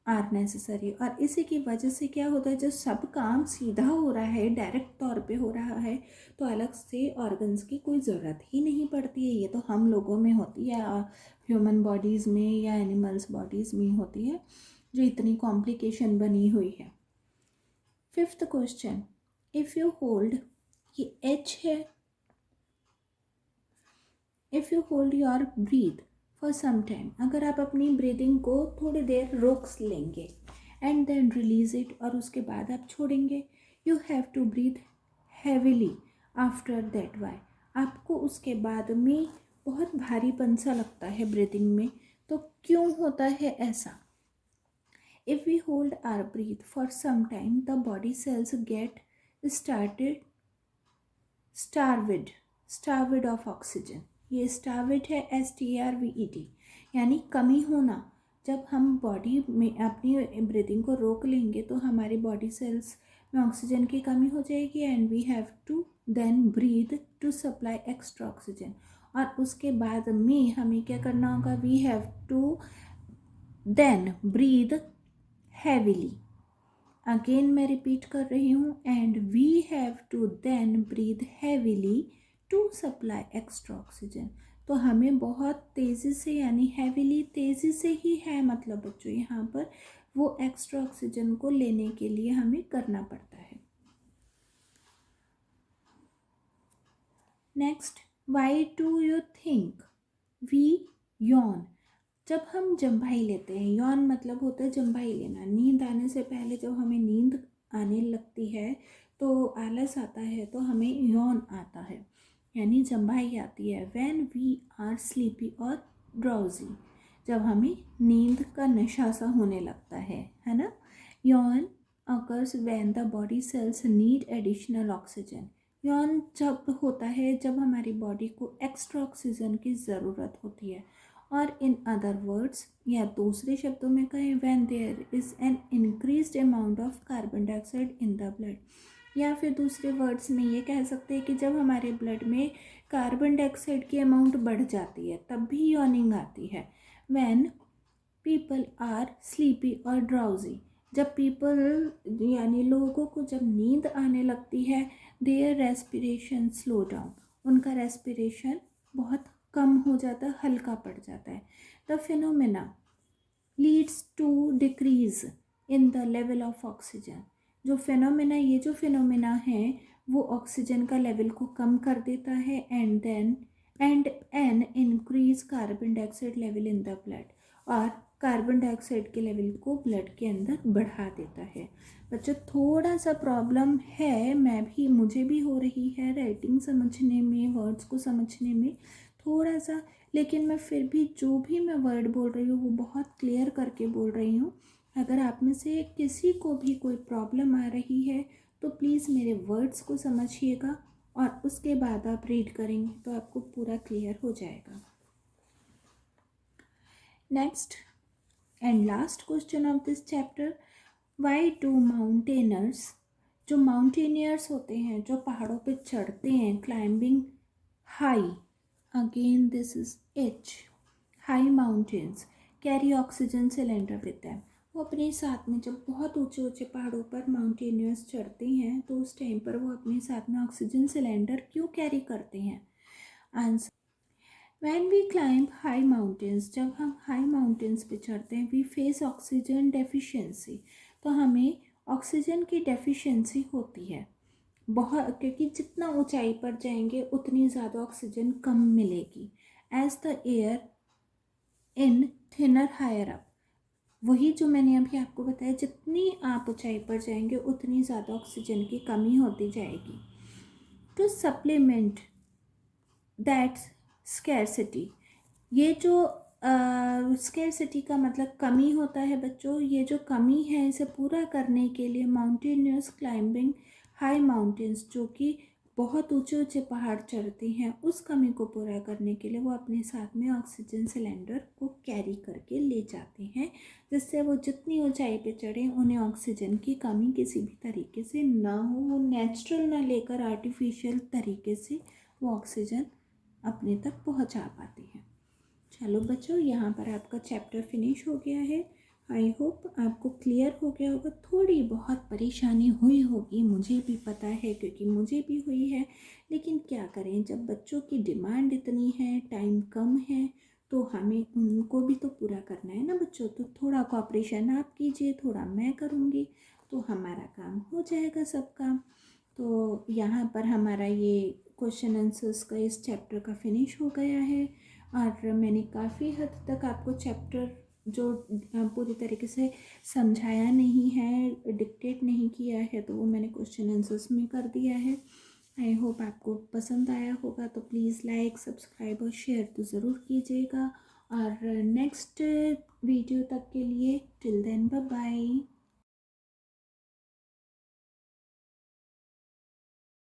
are necessary, और इसी की वजह से क्या होता है, जो सब काम सीधा हो रहा है, डायरेक्ट तौर पे हो रहा है, तो अलग से ऑर्गन्स की कोई ज़रूरत ही नहीं पड़ती है। ये तो हम लोगों में होती है, ह्यूमन बॉडीज़ में या एनिमल्स बॉडीज़ में होती है, जो इतनी कॉम्प्लिकेशन बनी हुई है। Fifth question, if you hold, ये एच है, if you hold your breath for some time, अगर आप अपनी ब्रीदिंग को थोड़ी देर रोक लेंगे, एंड देन रिलीज इट, और उसके बाद आप छोड़ेंगे, you have to breathe heavily after that. Why, आपको उसके बाद में बहुत भारीपन सा लगता है ब्रीदिंग में, तो क्यों होता है ऐसा। If we hold our breath for some time, the body cells get starved of oxygen. ये starved है, STARVED, यानी कमी होना। जब हम बॉडी में अपनी ब्रीदिंग को रोक लेंगे तो हमारी बॉडी सेल्स में ऑक्सीजन की कमी हो जाएगी, and we have to then breathe to supply extra oxygen, और उसके बाद में हमें क्या करना होगा, we have to then breathe heavily. Again मैं रिपीट कर रही हूँ, and we have to then breathe heavily to supply extra oxygen. तो हमें बहुत तेज़ी से, यानी हैविली तेज़ी से ही है, मतलब बच्चों यहाँ पर वो एक्स्ट्रा ऑक्सीजन को लेने के लिए हमें करना पड़ता है। Next, why do you think we yawn, जब हम जम्भाई लेते हैं, यौन मतलब होता है जम्भाई लेना, नींद आने से पहले जब हमें नींद आने लगती है तो आलस आता है, तो हमें यौन आता है, यानी जम्भाई आती है। व्हेन वी आर स्लीपी और ड्राउजी, जब हमें नींद का नशा सा होने लगता है ना। यौन occurs when the body sales need additional oxygen, यौन जब होता है जब हमारी बॉडी को एक्स्ट्रा ऑक्सीजन की ज़रूरत होती है। और इन अदर वर्ड्स, या दूसरे शब्दों में कहें, when there is an increased amount of carbon dioxide in the blood, या फिर दूसरे वर्ड्स में ये कह सकते हैं कि जब हमारे ब्लड में कार्बन डाइऑक्साइड की अमाउंट बढ़ जाती है तब भी यॉर्निंग आती है। व्हेन पीपल आर स्लीपी और ड्राउजी, जब पीपल यानी लोगों को जब नींद आने लगती है, देयर रेस्पिरेशन स्लो डाउन, उनका रेस्पिरेशन बहुत कम हो जाता है, हल्का पड़ जाता है। The phenomena leads to decrease in the level of oxygen, जो फिनोमेना, ये जो फिनोमेना है वो ऑक्सीजन का लेवल को कम कर देता है, and an increase carbon dioxide level in the blood, और कार्बन डाइऑक्साइड के लेवल को ब्लड के अंदर बढ़ा देता है। बच्चों थोड़ा सा प्रॉब्लम है, मुझे भी हो रही है राइटिंग समझने में, वर्ड्स को समझने में थोड़ा सा, लेकिन मैं फिर भी जो भी मैं वर्ड बोल रही हूँ वो बहुत क्लियर करके बोल रही हूँ। अगर आप में से किसी को भी कोई प्रॉब्लम आ रही है तो प्लीज़ मेरे वर्ड्स को समझिएगा, और उसके बाद आप रीड करेंगे तो आपको पूरा क्लियर हो जाएगा। Next and last question of this chapter, why do mountaineers, जो माउंटेनियर्स होते हैं जो पहाड़ों पे चढ़ते हैं, climbing high, again this is H, high mountains carry oxygen cylinder with them. वो अपने साथ में जब बहुत ऊंचे ऊंचे पहाड़ों पर माउंटेनियर्स चढ़ते हैं तो उस टाइम पर वो अपने साथ में ऑक्सीजन सिलेंडर क्यों कैरी करते हैं? Answer, When we climb high mountains, जब हम हाई माउंटेन्स पे चढ़ते हैं, वी फेस ऑक्सीजन डेफिशिएंसी, तो हमें ऑक्सीजन की डेफिशिएंसी होती है बहुत, क्योंकि जितना ऊंचाई पर जाएंगे उतनी ज़्यादा ऑक्सीजन कम मिलेगी। As the air in thinner higher up, वही जो मैंने अभी आपको बताया, जितनी आप ऊंचाई पर जाएंगे उतनी ज़्यादा ऑक्सीजन की कमी होती जाएगी। टू सप्लीमेंट दैट स्कैरसिटी, ये जो स्कैरसिटी का मतलब कमी होता है बच्चों, ये जो कमी है इसे पूरा करने के लिए माउंटेनियर्स क्लाइंबिंग हाई माउंटेन्स, जो कि बहुत ऊंचे ऊंचे पहाड़ चढ़ते हैं, उस कमी को पूरा करने के लिए वो अपने साथ में ऑक्सीजन सिलेंडर को कैरी करके ले जाते हैं, जिससे वो जितनी ऊंचाई पे चढ़े उन्हें ऑक्सीजन की कमी किसी भी तरीके से ना हो, वो नेचुरल ना लेकर आर्टिफिशियल तरीके से वो ऑक्सीजन अपने तक पहुंचा पाते हैं। चलो बच्चों, यहाँ पर आपका चैप्टर फिनिश हो गया है। आई होप आपको क्लियर हो गया होगा। थोड़ी बहुत परेशानी हुई होगी, मुझे भी पता है क्योंकि मुझे भी हुई है, लेकिन क्या करें, जब बच्चों की डिमांड इतनी है, टाइम कम है, तो हमें उनको भी तो पूरा करना है ना बच्चों। तो थोड़ा कॉपरेशन आप कीजिए, थोड़ा मैं करूँगी, तो हमारा काम हो जाएगा सब काम। तो यहाँ पर हमारा ये क्वेश्चन आंसर्स का इस चैप्टर का फिनिश हो गया है, और मैंने काफ़ी हद तक आपको चैप्टर जो पूरी तरीके से समझाया नहीं है, डिक्टेट नहीं किया है, तो वो मैंने क्वेश्चन आंसर्स में कर दिया है। आई होप आपको पसंद आया होगा, तो प्लीज़ लाइक, सब्सक्राइब और शेयर तो ज़रूर कीजिएगा। और नेक्स्ट वीडियो तक के लिए टिल देन बाय बाय।